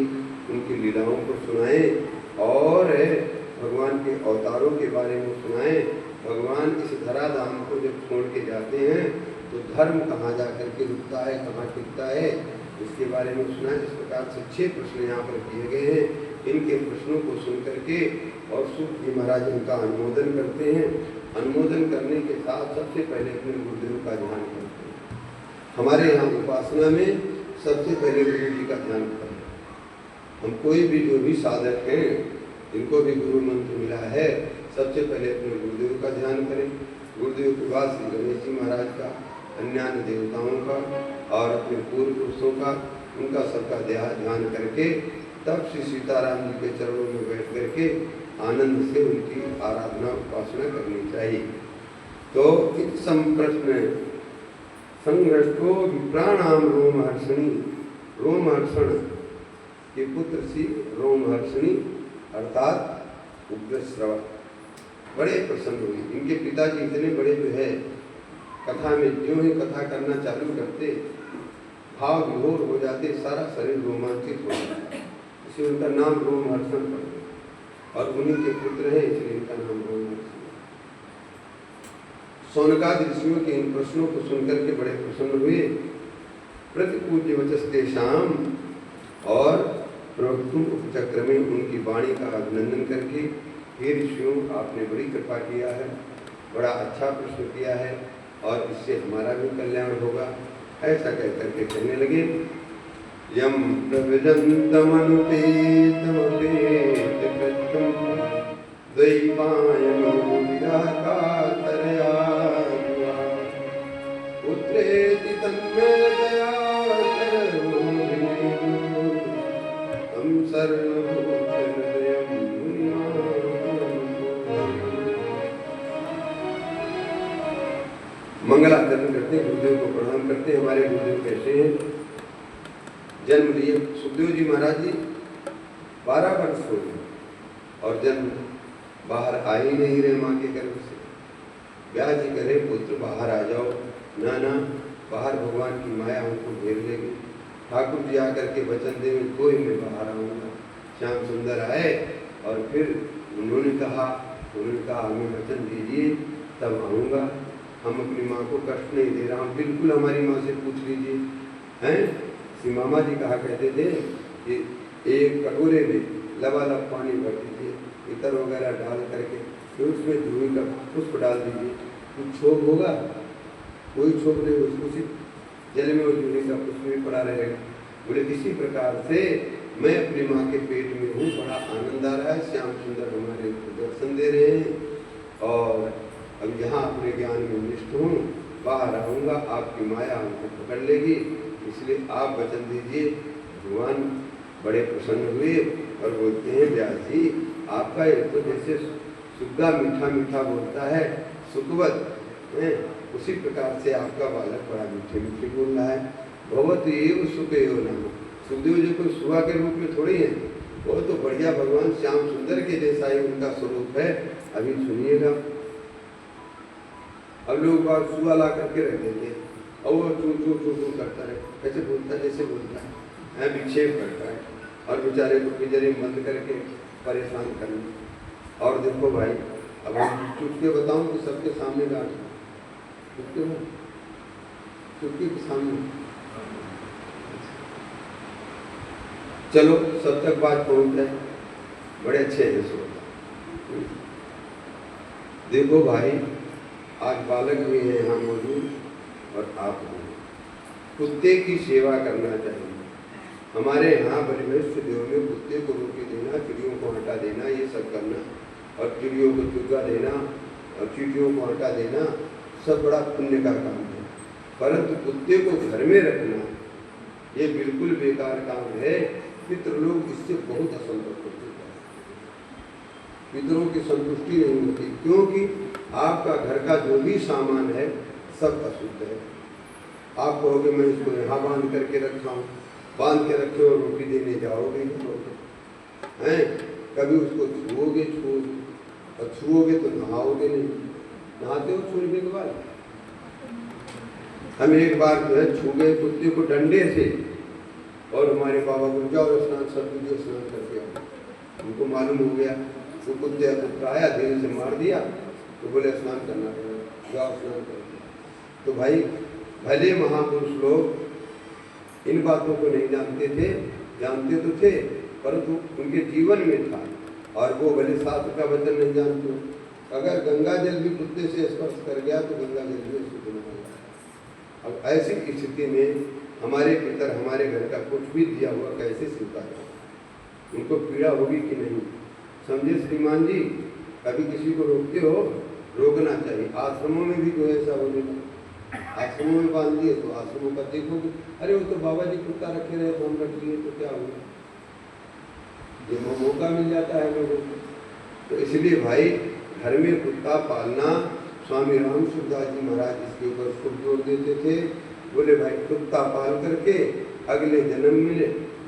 उनकी लीलाओं को सुनाएं और भगवान के अवतारों के बारे में सुनाएं। भगवान इस धराधाम को जब छोड़ के जाते हैं तो धर्म कहाँ जा करके रुकता है, कहाँ टिकता है, इसके बारे में सुना। इस प्रकार से 6 प्रश्न यहाँ पर किए गए हैं। इनके प्रश्नों को सुन करके और सूत जी महाराज इनका अनुमोदन करते हैं। अनुमोदन करने के साथ सबसे पहले अपने गुरुदेव का ध्यान करते हैं। हमारे यहाँ उपासना में सबसे पहले गुरु जी का ध्यान करें। हम कोई भी जो भी साधक हैं, जिनको भी गुरु मंत्र मिला है, सबसे पहले अपने गुरुदेव का ध्यान करें। गुरुदेव के बाद श्री गणेश जी महाराज का, अन्य देवताओं का और अपने पूर्व पुरुषों का, उनका सबका ध्यान करके तब श्री सीताराम जी के चरणों में बैठ करके आनंद से उनकी आराधना उपासना करनी चाहिए। तो इस संप्रश्न संघ्रष्टो विप्राणाम रोमहर्षणी, रोमहर्षण के पुत्र सी रोमहर्षणी अर्थात उग्रश्रवा बड़े प्रसन्न हुए। इनके पिताजी इतने बड़े जो है, कथा में जो ही कथा करना चालू करते भाव विभोर हो जाते, सारा शरीर रोमांचित हो जाता, इसलिए उनका नाम रोमहर्षण पड़ गया और उन्हीं के पुत्र हैं, इसलिए इनका नाम रोमहर्षण। शौनकादि ऋषियों के इन प्रश्नों को सुनकर के बड़े प्रसन्न हुए। प्रतिपूज्य वचस्तेषाम और प्रवक्तुम उपचक्र में उनकी वाणी का अभिनंदन करके, हे ऋषियों आपने बड़ी कृपा किया है, बड़ा अच्छा प्रश्न किया है और इससे हमारा भी कल्याण होगा, ऐसा कह करके कहने लगे। यम प्रव्रजन्तमनुपेतमपेत कृतं द्वैपायनो विराकातरया पुत्रेति तन्मेतया हम सर्वभूतहृदयं मंगलाचरण करते, गुरुदेव को प्रणाम करते। हमारे गुरुदेव कैसे हैं? जन्म लिए सुखदेव जी महाराज जी 12 वर्ष हो गए और जन्म बाहर आ ही नहीं रहे माँ के गर्भ से। ब्याह जी करे पुत्र बाहर आ जाओ, ना ना बाहर भगवान की माया उनको घेर लेगी। ठाकुर जी आकर के वचन दे कोई मैं बाहर आऊँगा। श्याम सुंदर आए और फिर उन्होंने कहा हमें वचन दीजिए तब आऊँगा, हम अपनी माँ को कष्ट नहीं दे रहा हूँ, बिल्कुल हमारी माँ से पूछ लीजिए। हैं श्री मामा जी कहा करते थे कि एक कटोरे में लबालब पानी भर दीजिए, इतर वगैरह डाल करके, फिर उसमें जूही का पुष्प डाल दीजिए, कुछ छोप होगा, कोई छोप नहीं, उसी जल में वो जूही का पुष्प भी पड़ा रहेगा। बोले इसी प्रकार से मैं अपनी माँ के पेट में हूँ, बड़ा आनंद आ रहा है, श्याम सुंदर हमारे दर्शन दे रहे हैं और अब यहाँ अपने ज्ञान में निष्ठ हूँ, बाहर आऊँगा, आपकी माया हमको पकड़ लेगी, इसलिए आप वचन दीजिए। भगवान बड़े प्रसन्न हुए और बोलते हैं व्यास जी आपका एक तो जैसे सुग्गा मीठा मीठा बोलता है सुखवत है, उसी प्रकार से आपका बालक बड़ा मीठे मीठे बोल रहा है। भगवत ये सुख यो नाम, सुखदेव जी कोई सुहा के रूप में थोड़ी है, वो तो बढ़िया भगवान श्याम सुंदर के जैसा ही उनका स्वरूप है। अभी सुनिएगा, अब लोग बात सुहा ला करके रख देते हैं और वो चू चू चू चू करता है, कैसे बोलता है जैसे बोलता है, विक्षेप करता है और बेचारे को पिंजरे में बंद करके परेशान करना। और देखो भाई अब हम चुटके बताऊं कि सबके सामने डांट चुटके हो, चुटके के सामने चलो सब तक बात पहुंच जाए, बड़े अच्छे हैं श्रोता। देखो भाई आज बालक भी है यहाँ मौजूद और आप हैं, कुत्ते की सेवा करना चाहिए। हमारे यहाँ बलिवैष्णव देव में कुत्ते को रोटी देना, चिड़ियों को हटा देना, ये सब करना और चिड़ियों को चुग्गा देना और चींटियों को हटा देना, सब बड़ा पुण्य का काम है। परंतु कुत्ते को घर में रखना ये बिल्कुल बेकार काम है। पितृलोग इससे बहुत असंतुष्ट होते हैं, पितरों की संतुष्टि नहीं होती, क्योंकि आपका घर का जो भी सामान है सब अशुद्ध है। आप कहोगे मैं इसको यहाँ बांध करके रखा हूँ, बांध के रखे और रोटी देने जाओगे हैं, कभी उसको छुओगे और छुओगे तो नहाओगे नहीं, नहाते हो छूने के बाद। हम एक बार जो है छू गए कुत्ते को डंडे से, और हमारे बाबा को जाओ स्नान सर्दी स्नान करके आओ। उनको मालूम हो गया, वो कुत्ते आया धीरे से मार दिया, तो बोले स्नान करना पड़ेगा, जाओ स्नान कर दिया। तो भाई भले महापुरुष लोग इन बातों को नहीं जानते थे, जानते तो थे परंतु उनके जीवन में था, और वो भले शास्त्र का वचन नहीं जानते। अगर गंगा जल भी कुत्ते से स्पर्श कर गया तो गंगा जल भी शुद्ध नहीं होगा। अब ऐसी स्थिति में हमारे पितर हमारे घर का कुछ भी दिया हुआ कैसे स्वीकार करें? उनको पीड़ा होगी कि नहीं? समझे श्रीमान जी, कभी किसी को रोकते हो, रोकना चाहिए। आश्रमों में भी जो ऐसा हो जाए, आश्रमों में बांध दिए तो आश्रमों का देखोगे, अरे वो तो बाबा जी कुत्ता रखे रहे तो हम रख लिए तो क्या हुआ? ये मौका मिल जाता है लोगों को। तो इसलिए भाई घर में कुत्ता पालना, स्वामी राम सूरदास जी महाराज इसके ऊपर खूब जोर देते थे। बोले भाई कुत्ता पाल करके अगले जन्म में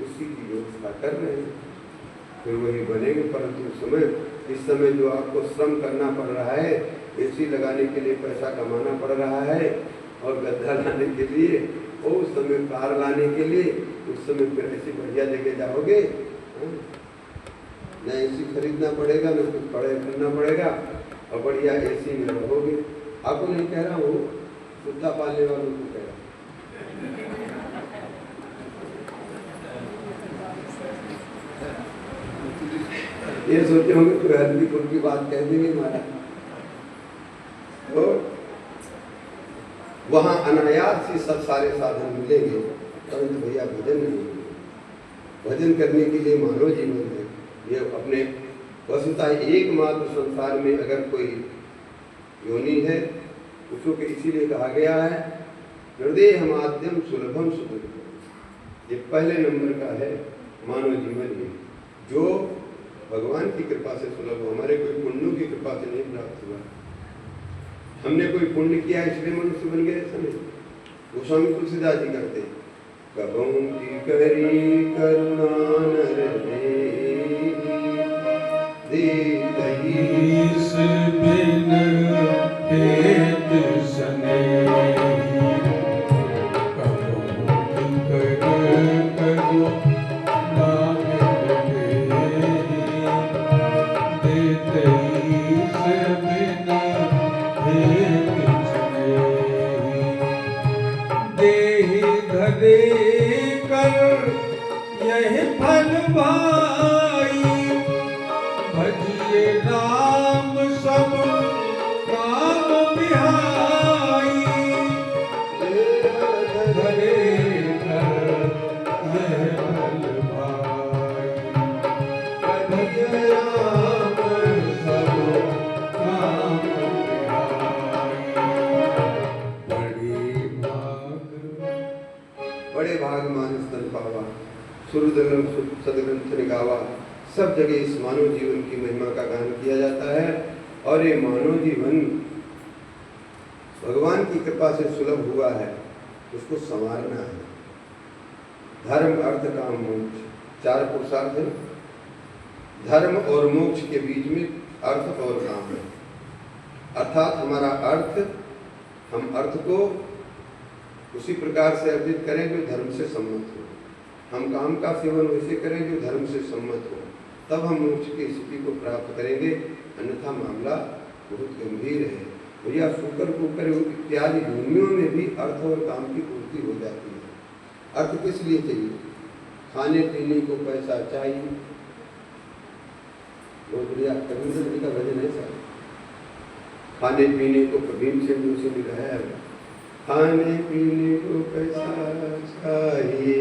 उसी की व्यवस्था कर रहे हैं, फिर वही बनेंगे। परंतु इस समय जो आपको श्रम करना पड़ रहा है, एसी लगाने के लिए पैसा कमाना पड़ रहा है, और गद्दा लाने के लिए, और उस समय कार लाने के लिए, उस समय फिर ऐसी बढ़िया जगह जाओगे, न एसी खरीदना पड़ेगा, न कुछ पढ़ाई करना पड़ेगा, और बढ़िया एसी में रहोगे। आपको नहीं कह रहा हूँ, कुत्ता पालने वालों को कह रहा हूँ। ये सोचे होंगे तो हल्दी फुल की बात कह देंगे हमारा, तो वहां अनायास ही सब सारे साधन मिलेंगे, परंतु भैया भजन नहीं मिलेगा। भजन करने के लिए मानव जीवन है, ये अपने वस्तुतः एकमात्र संसार में अगर कोई योनि है उसको के इसीलिए कहा गया है हृदय माध्यम सुलभम सुदुर्लभम। ये पहले नंबर का है मानव जीवन ही, जो भगवान की कृपा से सुलभ हो, हमारे कोई पुण्यों की कृपा से नहीं प्राप्त हुआ। हमने कोई पुण्य किया इसलिए मनुष्य बन गए, ऐसा नहीं। गोस्वामी तुलसीदास जी करते हैं, कबहू की करी करुणा नर ईस बिन हेत सनेही, कबहू की करुणा यह फल भाई, भजिए राम सब काम बिहाई। धरे कर यह फल भाई, भजिए राम सब काम बिहाई। बड़े भाग मानस तन पावा, सुरदलम सदग्रंथ निगावा। सब जगह इस मानव जीवन की महिमा का गान किया जाता है, और ये मानव जीवन भगवान की कृपा से सुलभ हुआ है, उसको संवारना है। धर्म अर्थ काम मोक्ष, चार पुरुषार्थ है। धर्म और मोक्ष के बीच में अर्थ और काम है, अर्थात हमारा अर्थ, हम अर्थ को उसी प्रकार से अर्जित करें जो धर्म से सम्मत हो, हम काम का सेवन वैसे करें जो धर्म से सम्मत हो, तब हम मोक्ष की स्थिति को प्राप्त करेंगे। अन्यथा मामला बहुत गंभीर है भैया। शुकर कुकर इत्यादि भूमियों में भी अर्थ और काम की पूर्ति हो जाती है। अर्थ किस लिए चाहिए? खाने पीने को पैसा चाहिए। बहुत बढ़िया कबीर जी का भजन है सर, खाने पीने को भीम से लिखा है, खाने पीने को पैसा चाहिए,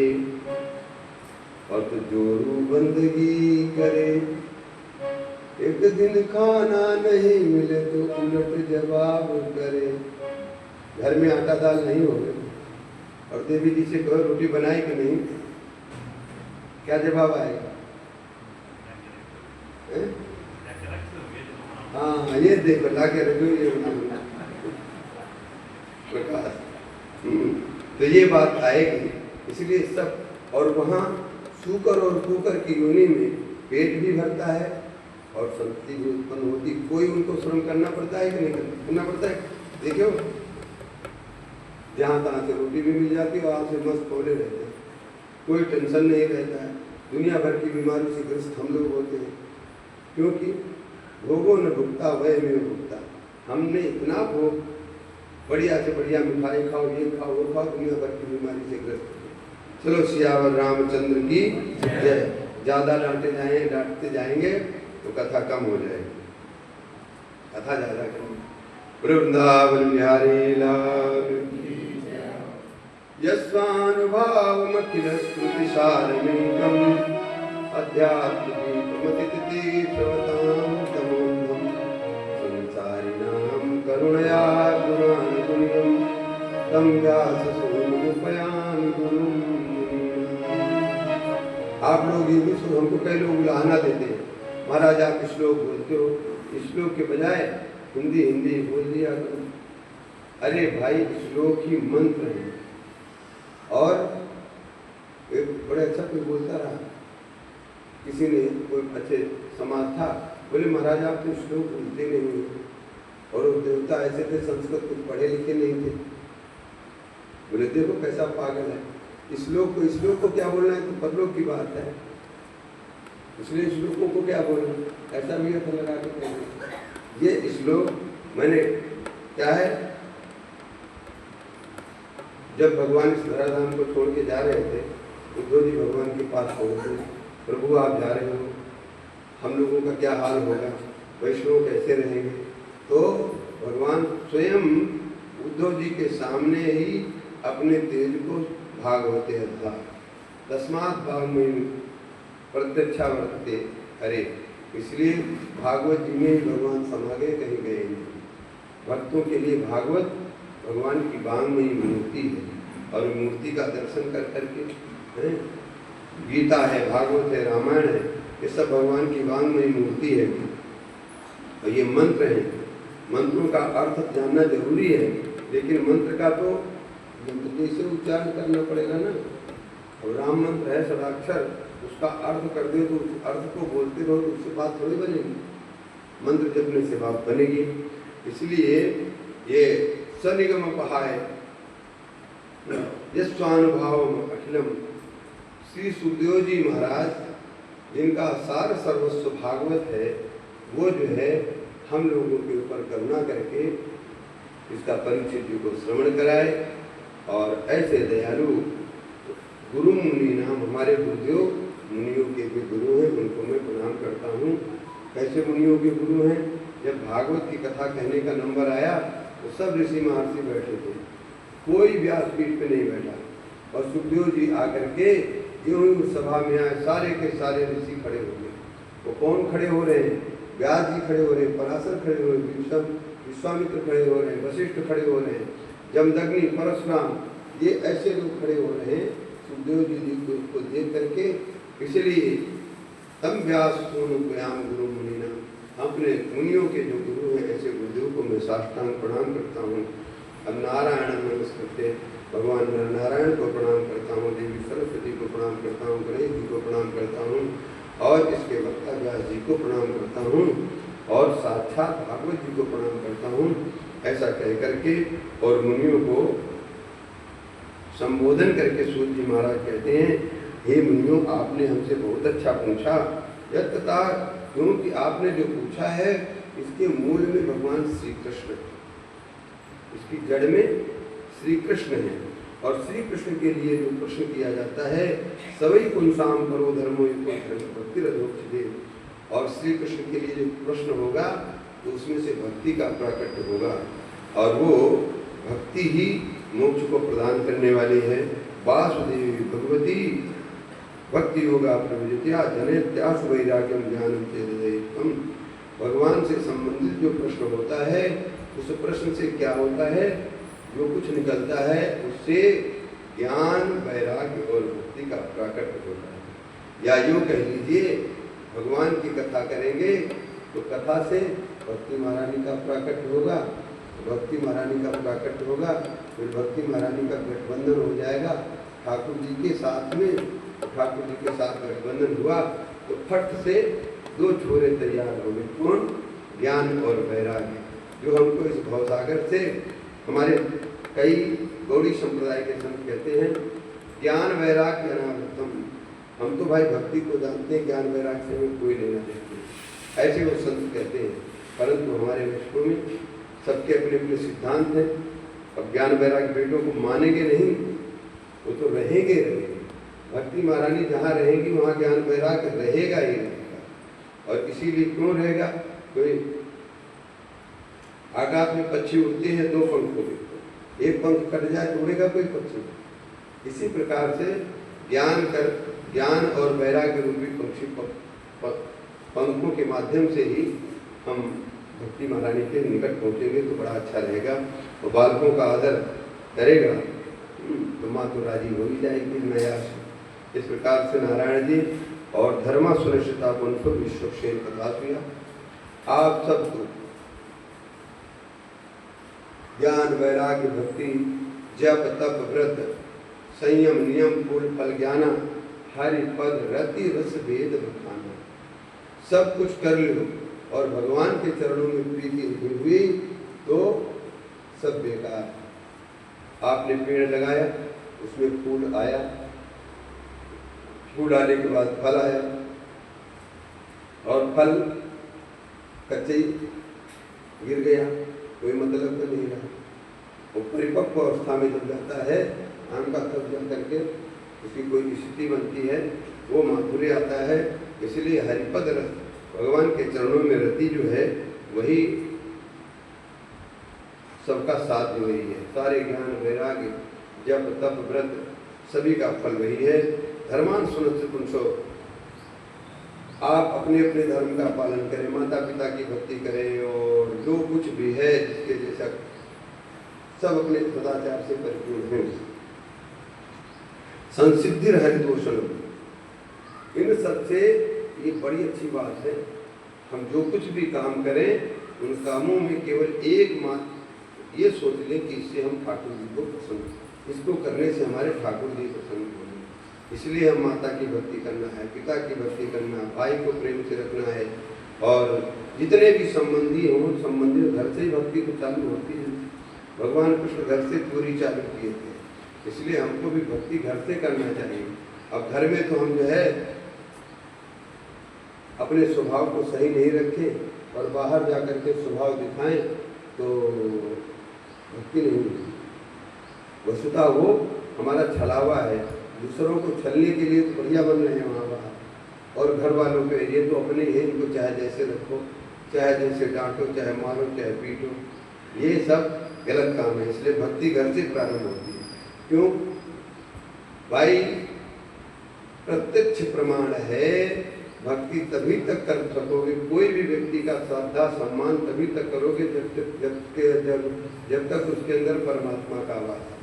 और तो जोरू बंदगी करे। एक दिन खाना नहीं मिले तो उलट जवाब करे। घर में आटा दाल नहीं हो गए और देवी जी से कहो रोटी बनाई कि नहीं, क्या जवाब आएगा? हाँ ये देखो ला के रखो ये प्रकाश। तो ये बात आएगी, इसलिए सब। और वहाँ सूकर और कुकर की योनि में पेट भी भरता है और संतति भी उत्पन्न होती। कोई उनको श्रम करना पड़ता है कि नहीं करना पड़ता है? देखो जहाँ तहाँ से रोटी भी मिल जाती है और आपसे मस्त पौले रहते हैं, कोई टेंशन नहीं रहता है। दुनिया भर की बीमारी से ग्रस्त हम लोग होते हैं, क्योंकि भोगो न भुगता वह में भुगता। हमने इतना भोग, बढ़िया से बढ़िया मिठाई खाओ, ये खाओ वो खाओ, दुनिया भर की बीमारी से ग्रस्त हो। चलो सियावर रामचंद्र की जय। ज़्यादा डांटते जाएंगे तो कथा कम हो जाएगी, कथा ज़्यादा कम। वृंदावन बिहारी लाल यस्वानुभावमखिल स्मृतिसारमेकम् अध्यात्मदीपमतितीर्थवतां तमोन्धं संसारिणां करुणया गुणानुगुण्यं तं व्याससूनुमुपयामि गुरुं। आप लोग ये भी सुनो, हमको कई लोग उलाहना देते हैं, महाराज आप श्लोक बोलते हो, श्लोक के बजाय हिंदी बोल दिया करो। अरे भाई श्लोक ही मंत्र है। और एक बड़े अच्छा कोई बोलता रहा, किसी ने कोई अच्छे समाज था, बोले महाराज आप तो श्लोक बोलते नहीं हो, और वो देवता ऐसे थे संस्कृत कुछ पढ़े लिखे नहीं थे। बोले देखो कैसा पागल है, श्लोक को क्या बोलना है, तो परलोक की बात है, इसलिए श्लोकों को क्या बोलना, ऐसा भी अर्थ लगा के कहना। ये श्लोक मैंने क्या है, जब भगवान इस धराधाम को छोड़ के जा रहे थे, उद्धव जी भगवान के पास पहुंचे, प्रभु आप जा रहे हो, हम लोगों का क्या हाल होगा, वैष्णव कैसे रहेंगे? तो भगवान स्वयं उद्धव जी के सामने ही अपने तेज को भागवते अद्धा तस्मात् भागमयी प्रत्यक्षावर्तते हरे। इसलिए भागवत जी में ही भगवान समा गए, कहीं गए नहीं। भक्तों के लिए भागवत भगवान की वांगमयी मूर्ति है, और मूर्ति का दर्शन कर करके गीता है, भागवत है, रामायण है, ये सब भगवान की वांगमयी मूर्ति है। और ये मंत्र है, मंत्रों का अर्थ जानना जरूरी है, लेकिन मंत्र का तो मंत्र से उच्चारण करना पड़ेगा ना। और राम मंत्र है षडाक्षर, उसका अर्थ कर दे तो उस अर्थ को बोलते रहो तो उससे बात थोड़ी बनेगी, मंत्र जपने से बात बनेगी। इसलिए ये सनिगम पहाय यस्वानुभावम अखिलम, श्री सुखदेव जी महाराज जिनका सार सर्वस्व भागवत है, वो जो है हम लोगों के ऊपर करुणा करके इसका परीक्षित जी को श्रवण कराए। और ऐसे दयालु गुरु मुनि नाम, हमारे गुरुदेव मुनियों के भी गुरु हैं, उनको मैं प्रणाम करता हूँ। कैसे मुनियों के गुरु हैं? जब भागवत की कथा कहने का नंबर आया तो सब ऋषि महर्षि बैठे थे, कोई व्यासपीठ पे नहीं बैठा, और सुखदेव जी आकर के यूं ही उस सभा में आए, सारे के सारे ऋषि खड़े हो गए। वो कौन खड़े हो रहे हैं? व्यास जी खड़े हो रहे हैं, पराशर खड़े हो रहे हैं, विश्वामित्र खड़े हो रहे हैं, वशिष्ठ खड़े हो रहे हैं, जमदग्नि, परशुराम, ये ऐसे लोग खड़े हो रहे हैं सुखदेव जी को देख करके। इसलिए तम व्यास सोनुपयाम गुरु मुनिना, अपने मुनियों के जो गुरु हैं ऐसे गुरुदेव को मैं साष्टांग प्रणाम करता हूँ। अब नारायण नमस्कृत्य, भगवान नारायण को प्रणाम करता हूँ, देवी सरस्वती को प्रणाम करता हूँ, गणेश जी को प्रणाम करता हूँ, और इसके वक्ता व्यास जी को प्रणाम करता हूँ, और साक्षात भागवत जी को प्रणाम करता हूँ। ऐसा कह करके और मुनियों को संबोधन करके सूत जी महाराज कहते हैं, हे मुनियों, आपने हमसे बहुत अच्छा पूछा, यत्तता, क्योंकि आपने जो पूछा है इसके मूल में भगवान श्री कृष्ण, इसकी जड़ में श्री कृष्ण है, और श्री कृष्ण के लिए जो प्रश्न किया जाता है, सवई पुंसाम परो धर्मो भक्ति, और श्री कृष्ण के लिए जो प्रश्न होगा तो उसमें से भक्ति का प्राकट्य होगा, और वो भक्ति ही मोक्ष को प्रदान करने वाली है। वासुदेवी भगवती भक्ति योगा प्रविजत्या जनेत्यास वैराग्यम ज्ञानम चेदयित्वम। भगवान से संबंधित जो प्रश्न होता है, उस प्रश्न से क्या होता है, जो कुछ निकलता है उससे ज्ञान वैराग्य और भक्ति का प्राकट्य होता है। या यूँ कह लीजिए, भगवान की कथा करेंगे तो कथा से भक्ति महारानी का प्राकट्य होगा, भक्ति महारानी का प्राकट्य होगा, फिर भक्ति महारानी का गठबंधन हो जाएगा ठाकुर जी के साथ में। ठाकुर जी के साथ गठबंधन हुआ तो फट से दो छोरे तैयार हो गए। कौन? ज्ञान और वैराग्य, जो हमको इस भवसागर से हमारे कई गौड़ी संप्रदाय के संत कहते हैं ज्ञान वैराग्य अनावृतम। हम तो भाई भक्ति को जानते हैं, ज्ञान वैराग्य से हमें कोई लेना देना, ऐसे वो संत कहते हैं। परंतु हमारे विश्व में सबके अपने अपने सिद्धांत हैं। अब ज्ञान वैराग्य बेटों को मानेंगे नहीं, वो तो रहेंगे रहेंगे। भक्ति महारानी जहाँ रहेंगी वहाँ ज्ञान वैराग्य रहेगा ही रहेगा। और इसीलिए क्यों रहेगा? कोई आकाश में पक्षी उड़ते हैं दो पंखों में, एक पंख कट जाए तो उड़ेगा कोई पक्षी? इसी प्रकार से ज्ञान और वैराग्य रूपी पक्षी पंखों के माध्यम से ही हम भक्ति महारानी के निकट पहुँचेंगे तो बड़ा अच्छा रहेगा। और बालकों का आदर करेगा तो माँ तो राजी हो ही जाएगी नया। इस प्रकार से नारायण जी और धर्मा सुनिश्चिता वंशो विश्वक्षेण कथा किया। आप सबको ज्ञान वैराग्य भक्ति जप तप व्रत संयम नियम फूल फल ज्ञाना हरि पद रति रस वेद बखाना, सब कुछ कर लो और भगवान के चरणों में प्रीति नहीं हुई तो सब बेकार। आपने पेड़ लगाया, उसमें फूल आया, फूल आने के बाद फल आया और फल कच्चे गिर गया, कोई मतलब तो नहीं रहा। वो परिपक्व अवस्था में जब जाता है आम का तब जा करके उसकी कोई स्थिति बनती है, वो माधुर्य आता है। इसलिए हरिपद रस, भगवान के चरणों में रति जो है वही सबका साथ वही है। सारे ज्ञान वैराग्य जप तप व्रत सभी का फल वही है। धर्मान सुनत पुंसो, आप अपने अपने धर्म का पालन करें, माता पिता की भक्ति करें और जो कुछ भी है जिसके जैसा सब अपने सदाचार से परिपूर्ण हैं। संसिद्धि हरिदोषण, इन सबसे ये बड़ी अच्छी बात है। हम जो कुछ भी काम करें उन कामों में केवल एक मात्र ये सोच लें कि इससे हम ठाकुर जी को पसंद, इसको करने से हमारे ठाकुर जी पसंद होंगे। इसलिए हम माता की भक्ति करना है, पिता की भक्ति करना, भाई को प्रेम से रखना है। और जितने भी संबंधी हों, संबंधी घर से ही भक्ति तो चालू होती है। भगवान कृष्ण घर से पूरी चालू किए थे, इसलिए हमको भी भक्ति घर से करना चाहिए। अब घर में तो हम जो है अपने स्वभाव को सही नहीं रखें और बाहर जाकर के स्वभाव दिखाएं तो भक्ति नहीं होगी। वस्तुतः वो हमारा छलावा है, दूसरों को छलने के लिए तो बढ़िया बन रहे हैं वहाँ बाहर। और घर वालों के ये तो अपने ही, इनको चाहे जैसे रखो, चाहे जैसे डांटो, चाहे मारो, चाहे पीटो, ये सब गलत काम है। इसलिए भक्ति घर से प्रारंभ होती है। क्यों भाई? प्रत्यक्ष प्रमाण है, भक्ति तभी तक कर सकोगे, कोई भी व्यक्ति का श्रद्धा सम्मान तभी तक करोगे जब तक उसके अंदर परमात्मा का वास है।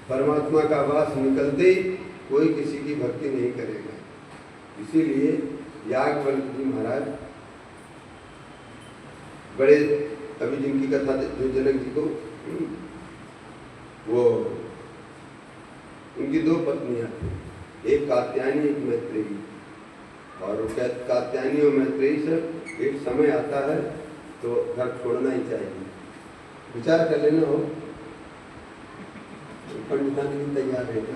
परमात्मा का वास निकलते ही कोई किसी की भक्ति नहीं करेगा। इसीलिए याज्ञवल्क्य जी महाराज बड़े, अभी जिनकी कथा जो जनक जी को, वो उनकी दो पत्नियां थी, एक कात्यायनी एक मैत्रेयी। और कात्यायनी और मैत्रेयी से एक समय आता है तो घर छोड़ना ही चाहिए। विचार कर लेना हो, पंडित नहीं तैयार रहते।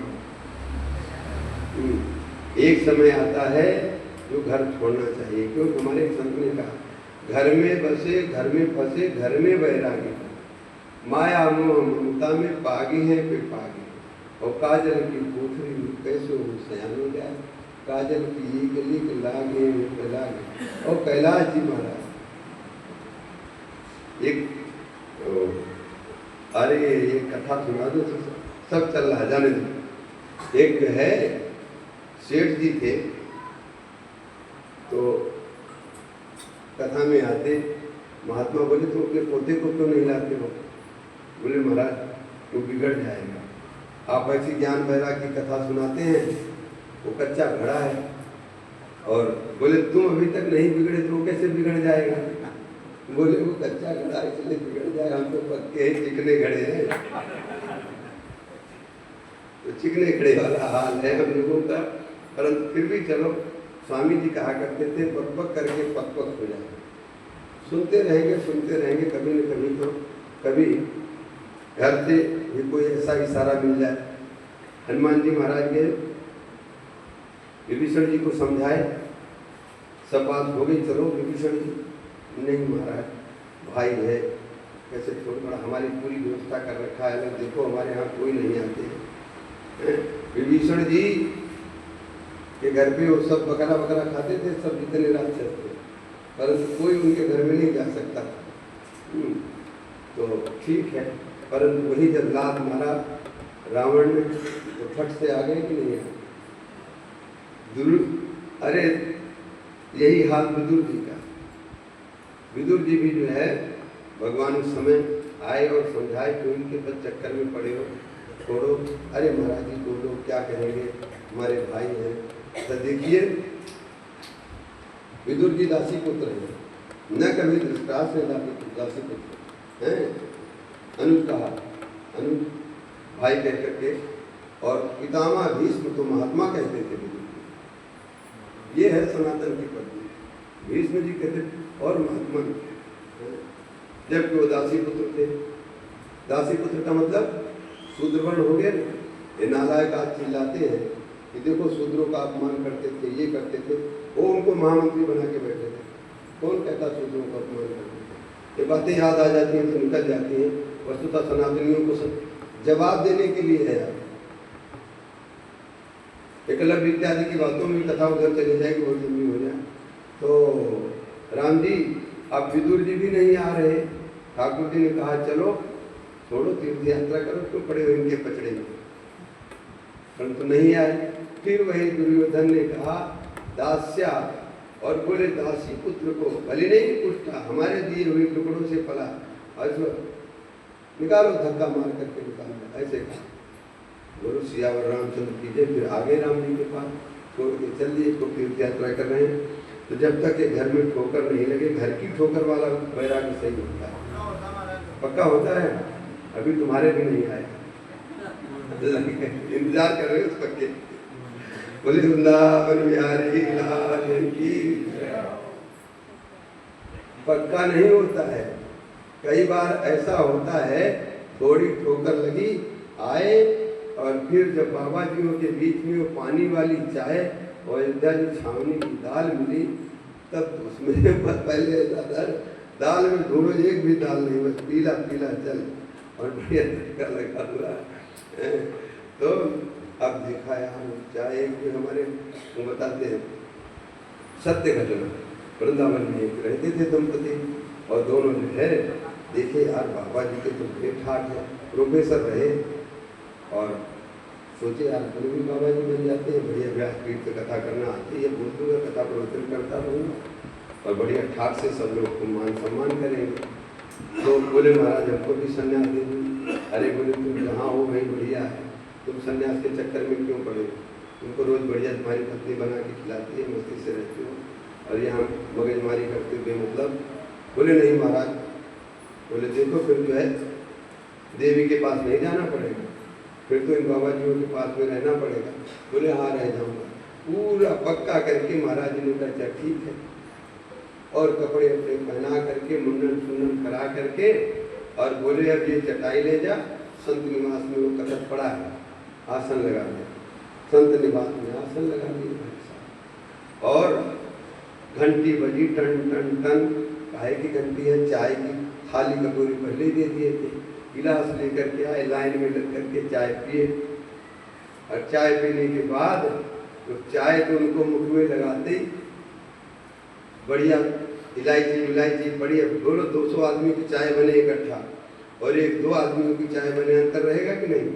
एक समय आता है जो घर छोड़ना चाहिए। क्यों? हमारे संत ने कहा घर में बसे घर में फंसे घर में वैरागी, माया मोह ममता में पागी है फिर पागी। और काजल की पोथरी में कैसे वो सयान हो जाए, काजल की एक लिख लागे लागे। और कैलाश जी महाराज एक, अरे ये कथा सुना दो, सब चल रहा जाने दो। एक है सेठ जी थे, तो कथा में आते महात्मा बोले तो अपने पोते को क्यों नहीं लाते हो? बोले महाराज वो बिगड़ जाएगा। आप ऐसी ज्ञान वैराग की कथा सुनाते हैं, वो कच्चा घड़ा है, और बोले तुम अभी तक नहीं बिगड़े तो वो कैसे बिगड़ जाएगा? बोले वो कच्चा घड़ा इसलिए बिगड़ जाएगा, हम तो पक्के चिकने घड़े हैं। तो चिकने घड़े वाला हाल है हम लोगों का, परंतु फिर भी चलो, स्वामी जी कहा करते थे बक बक करके पक पक हो जाए। सुनते रहेंगे, कभी न कभी तो कभी घर से भी कोई ऐसा इशारा मिल जाए। हनुमान जी महाराज गए, विभीषण जी को समझाए, सब बात हो गई, चलो विभीषण जी, नहीं महाराज भाई है, कैसे छोड़ पड़ा, हमारी पूरी व्यवस्था कर रखा है, लोग देखो हमारे यहाँ कोई नहीं आते हैं। विभीषण जी के घर पे वो सब बकरा बकरा खाते थे, सब जितने राक्षस थे, परंतु कोई उनके घर में नहीं जा सकता। तो ठीक है, परंतु वही जब लात मारा रावण ने तो फट से आ गए कि नहीं आए? अरे यही हाल विदुर जी का। विदुर जी भी जो है भगवान उस समय आए और समझाए कि उनके बस चक्कर में पड़े हो, छोड़ो। अरे महाराज जी को लोग क्या कहेंगे, हमारे भाई हैं। तो देखिए विदुर जी दासी पुत्र हैं, न कभी धृतराष्ट्र दासी पुत्र हैं। अनुज कहा, अनुज भाई कह करके, और पितामह भीष्म तो महात्मा कहते थे विदुर जी। ये है सनातन की पद्धति, भीष्म जी कहते और महात्मा, जबकि वो दासी पुत्र थे। दासी पुत्र का मतलब शूद्रवर्ण हो गए ना। ये नालायक आज चिल्लाते हैं कि देखो शूद्रों का अपमान करते थे, ये करते थे, वो उनको महामंत्री बना के बैठे थे। कौन कहता शूद्रों का अपमान करते थे? ये बातें याद आ जाती हैं तो निकल जाती हैं। वस्तुतः सनातनियों को जवाब देने के लिए है। एकलव्य इत्यादि की बातों में कथा उधर चली जाएगी, बहुत लंबी हो जाए। तो राम जी अब विदुर जी भी नहीं आ रहे। ठाकुर जी ने कहा चलो छोड़ो, तीर्थ यात्रा करो, क्यों पड़े हो इनके पचड़े में, परंतु नहीं आए। फिर वही दुर्योधन ने कहा दास्या, और बोले दासी पुत्र को भले नहीं पूछता, हमारे दिए हुए टुकड़ों से पला, निकालो, धक्का मार करके निकालो, ऐसे कहा। बोलो सियावर रामचंद्र की जय। फिर आगे राम जी के पास छोड़ के चल दिए, इसको तीर्थ यात्रा कर रहे हैं। तो जब तक ये घर में ठोकर नहीं लगे, घर की ठोकर वाला वैराग्य सही होता है, पक्का होता है। अभी तुम्हारे भी नहीं आए, इंतजार कर रहे हो उस पक्के। बोले वृंदावन बिहारी लाल की। पक्का नहीं होता है, कई बार ऐसा होता है थोड़ी ठोकर लगी, आए, और फिर जब बाबा जियों के बीच में वो पानी वाली चाय और इधर जो छावनी की दाल मिली, तब उसमें पहले दाल में ढूंढो, एक भी दाल नहीं, बस पीला पीला चल और बढ़िया तरीका लगा हुआ। तो अब देखा यार चाय कि हमारे वो बताते हैं सत्य घटना, वृंदावन में एक रहते थे दंपति, और दोनों जो है देखे यार बाबा जी के तो ठीक ठाक है, प्रोफेसर रहे, और सोचे यार अपने भी बाबा जी बन जाते हैं, बढ़िया व्यास पीठ से कथा करना आती है, बोल दूंगा, कथा प्रवचन करता रहूँगा, और बढ़िया ठाक से सब लोग को मान सम्मान करेंगे। तो बोले महाराज हमको भी संन्यास दे दो। अरे बोले तुम जहाँ हो वही बढ़िया है, तुम संन्यास के चक्कर में क्यों पड़े, तुमको रोज़ बढ़िया तुम्हारी पत्नी बना के खिलाती है, मस्ती से रहते हो, और यहाँ मगजमारी करते हुए मतलब। बोले नहीं महाराज, बोले देखो फिर जो है देवी के पास नहीं जाना पड़ेगा, फिर तो इन बाबा जियों के पास में रहना पड़ेगा। बोले हाँ रह जाऊँगा। पूरा पक्का करके महाराज जी ने कहा अच्छा ठीक है, और कपड़े अपने पहना करके मुंडन सुंडन करा करके, और बोले अब ये चटाई ले जा, संत निवास में वो कथक पड़ा है, आसन लगा दिया, संत निवास में आसन लगा दिया, और घंटी बजी टन टन टन, काहे की घंटी है, चाय की थाली कटोरी पहले दे दिए थे, गिलास लेकर के आए, लाइन में लग करके चाय पिए, और चाय पीने के बाद तो चाय तो उनको मुख में लगाते ही बढ़िया इलायची बढ़िया, दोनों 200 आदमी की चाय बने इकट्ठा, और एक 2 आदमियों की चाय बने, अंतर रहेगा कि नहीं?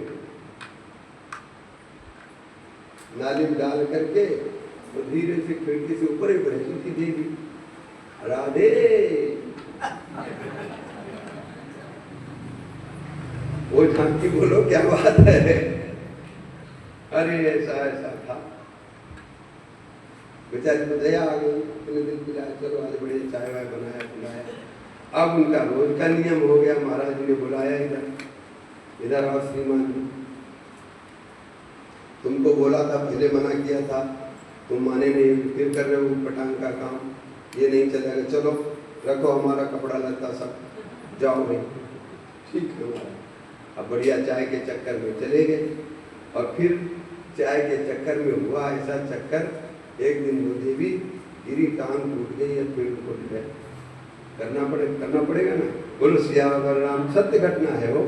नाली में डाल करके तो धीरे से खिड़की से ऊपर ही बढ़े की देवी राधे, वो झांकी बोलो क्या बात है, अरे ऐसा ऐसा था, बेचारी को दया आ गई, इतने दिन पिलाया, चलो आज बड़े चाय वाय बनाया पिलाया। अब उनका रोज का नियम हो गया, महाराज जी ने बुलाया इधर आओ श्रीमान जी, तुमको बोला था, पहले मना किया था, तुम माने नहीं, फिर कर रहे हो पटांग का काम, ये नहीं चलेगा, चलो रखो हमारा कपड़ा लत्ता सब, जाओ भाई। ठीक है, अब बढ़िया चाय के चक्कर में चले गए। और फिर चाय के चक्कर में हुआ ऐसा चक्कर, एक दिन वो देवी गिरी, टांग टूट गई या पेड़ टूट गया, करना पड़ेगा ना। बोलो सियावर राम, सत्य घटना है वो,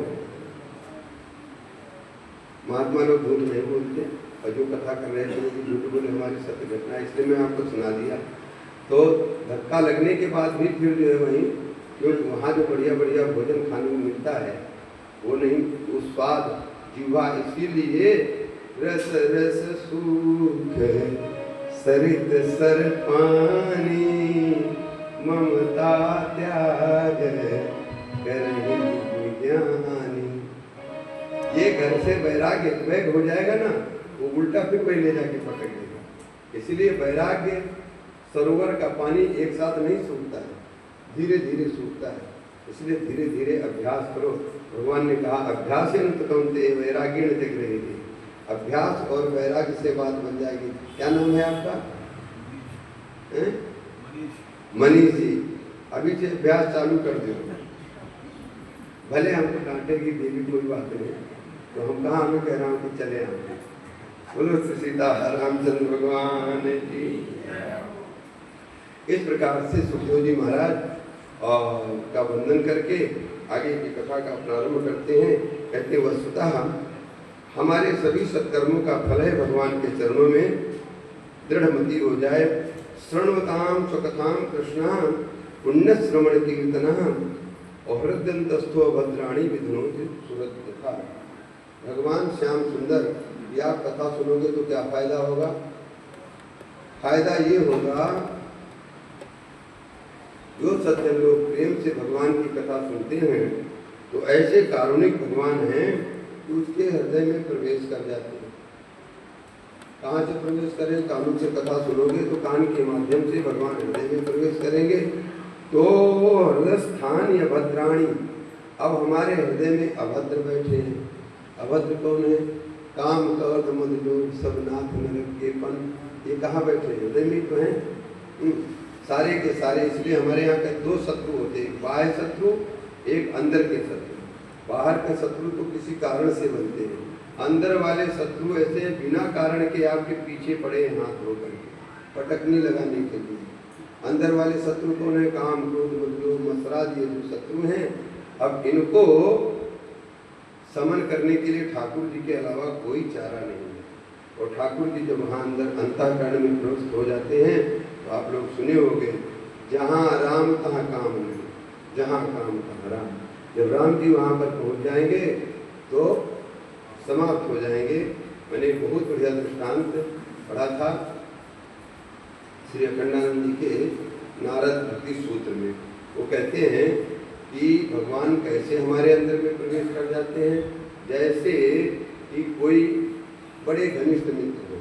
महात्मा लोग झूठ नहीं बोलते, और जो कथा कर रहे थे वो झूठ बोले, हमारी सत्य घटना, इसलिए मैं आपको सुना दिया। तो धक्का लगने के बाद भी फिर जो है वहीं, क्योंकि वहाँ जो बढ़िया बढ़िया भोजन खाने को मिलता है वो नहीं, वो स्वाद जीवा, इसीलिए रस रस सूख सरित सर पानी, ममता त्याग करही ज्ञानी। ये घर से वैराग्य द्वैग हो जाएगा ना, वो उल्टा फिर वही ले जाके पकड़ लेगा। इसलिए वैराग्य सरोवर का पानी एक साथ नहीं सूखता है, धीरे धीरे सूखता है, इसलिए धीरे धीरे अभ्यास करो। भगवान ने कहा अभ्यास वैराग्य न दिख रही थी, अभ्यास और वैराग्य से बात बन जाएगी। क्या नाम है आपका? मनीष जी, अभी से अभ्यास चालू कर दो, भले हमको डांटेगी देवी, कोई बात नहीं, तो हम कहाँ, मैं कह रहा हूँ कि चले आए। बोलो सीता रामचंद्र भगवान जी। इस प्रकार से सुखदेव जी महाराज का वंदन करके आगे की कथा का प्रारंभ करते हैं। कहते वस्तुतः हमारे सभी सत्कर्मों का फल है भगवान के चरणों में दृढ़मति हो जाए। श्रृण्वताम स्वकथाम कृष्णा पुण्य श्रवण कीर्तना और हृदयंतस्थो भद्राणी विधुनो सुरत कथा। भगवान श्याम सुंदर की आप कथा सुनोगे तो क्या फायदा होगा? फायदा ये होगा, जो सज्जन लोग प्रेम से भगवान की कथा सुनते हैं तो ऐसे कारुणिक भगवान हैं कि उसके हृदय में प्रवेश कर जाते हैं। कहाँ से प्रवेश करें? कानों से कथा सुनोगे तो कान के माध्यम से भगवान हृदय में प्रवेश करेंगे। तो हृदय स्थान या भद्राणी, अब हमारे हृदय में अभद्र बैठे हैं। अभद्र कौन है? काम क्रोध मद लोभ सब नाथ नरक के पन, ये कहाँ बैठे हैं? हृदय में तो हैं सारे के सारे। इसलिए हमारे यहाँ के दो शत्रु होते हैं, एक बाह्य शत्रु, एक अंदर के शत्रु। बाहर का शत्रु तो किसी कारण से बनते हैं, अंदर वाले शत्रु ऐसे बिना कारण के आपके पीछे पड़े हैं हाथ धो करके, पटकनी लगाने के लिए। अंदर वाले शत्रु कौन है? काम क्रोध मद लोभ मत्सराद, ये जो शत्रु हैं। अब इनको समन करने के लिए ठाकुर जी के अलावा कोई चारा नहीं है। और ठाकुर जी जब वहाँ अंदर अंतःकरण में प्रविष्ट हो जाते हैं तो आप लोग सुने होंगे, जहाँ राम तहाँ काम नहीं, जहाँ काम तहाँ राम। जब राम जी वहाँ पर पहुँच जाएंगे तो समाप्त हो जाएंगे। मैंने बहुत बढ़िया दृष्टांत पढ़ा था श्री अखंडानंद जी के नारद भक्ति सूत्र में। वो कहते हैं कि भगवान कैसे हमारे अंदर में प्रवेश कर जाते हैं, जैसे कि कोई बड़े घनिष्ठ मित्र हो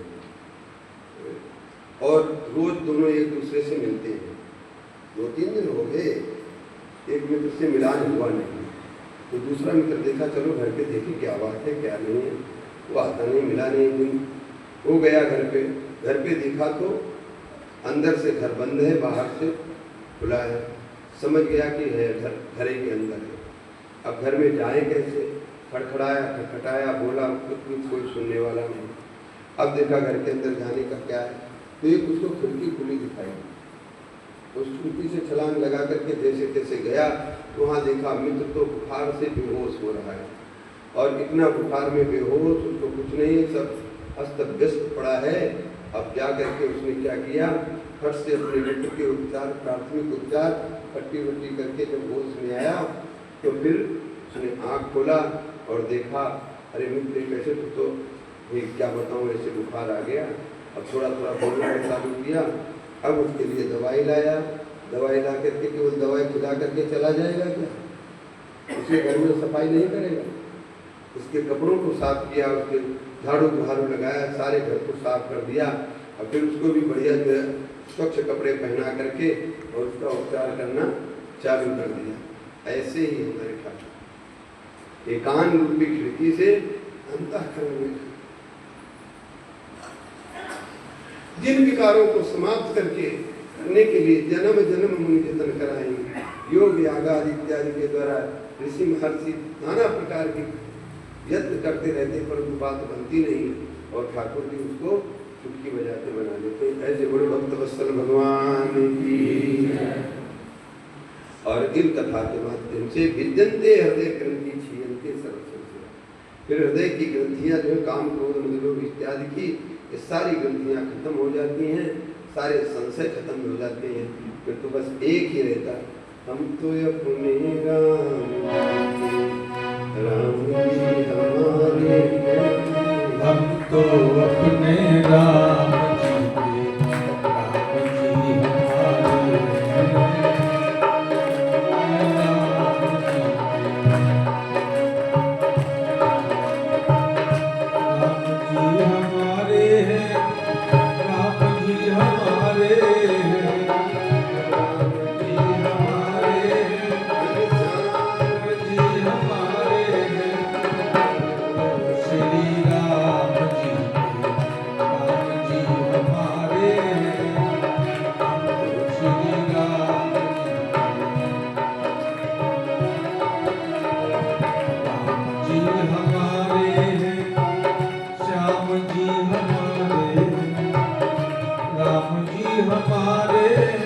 और रोज दोनों एक दूसरे से मिलते हैं। 2-3 दिन हो गए, एक मित्र से मिलान हुआ नहीं, तो दूसरा मित्र देखा, चलो घर पे देखी क्या बात है क्या नहीं है। वो आता नहीं, मिला नहीं। दिन वो गया घर पे देखा तो अंदर से घर बंद है, बाहर से खुला है। समझ गया कि है घर के अंदर है। अब घर में जाए कैसे? खड़खड़ाया, खटखटाया, बोला, कुछ कोई सुनने वाला नहीं। अब देखा घर के अंदर जाने का क्या है, तो एक उसको खिड़की खुली दिखाई। उस खिड़की से छलांग लगा करके जैसे तैसे गया तो वहाँ देखा मित्र तो बुखार से बेहोश हो रहा है। और इतना बुखार में बेहोश, उसको कुछ नहीं, सब अस्त व्यस्त पड़ा है। अब जा करके उसने क्या किया, फट से अपने मित्र के उपचार, प्राथमिक उपचार, पट्टी वट्टी करके जब होश में आया तो फिर उसने आँख खोला और देखा, अरे मित्र कैसे, तो ये क्या बताऊँ, ऐसे बुखार आ गया। अब थोड़ा थोड़ा बोलना चालू किया। अब उसके लिए दवाई लाया, दवाई ला करके केवल दवाई खिला करके चला जाएगा क्या? उसके घर में सफाई नहीं करेगा, उसके कपड़ों को साफ किया, उसके झाड़ू बहारू लगाया, सारे घर को साफ कर दिया और फिर उसको भी बढ़िया जो है स्वच्छ कपड़े पहना करके और उसका उपचार करना चालू कर दिया। ऐसे ही हमारे ठाकुर एकांत रूपी खिड़की से अंतःकरण में जिन विकारों को समाप्त करके करने के लिए जन्म जन्म मुनि जतन कराएंगे, योग याग आदि इत्यादि के द्वारा ऋषि महर्षि नाना प्रकार के यत्न करते रहते, परंतु बात बनती नहीं और ठाकुर जी उसको चुटकी बजाते बना देते। ऐसे बड़े भक्त वत्सल भगवान की। और इन कथा के माध्यम से विद्यन्ते हृदय ग्रंथि छीयन्ते सर्वसंशया, फिर हृदय की ग्रंथियां जो है काम क्रोध मद लोभ इत्यादि की, ये सारी ग्रंथियां खत्म हो जाती हैं, सारे संशय खत्म हो जाते हैं। फिर तो बस एक ही रहता, हम तो अपने राम जी हमारे, हम तो अपने राम जी के, राम जी हमारे हैं।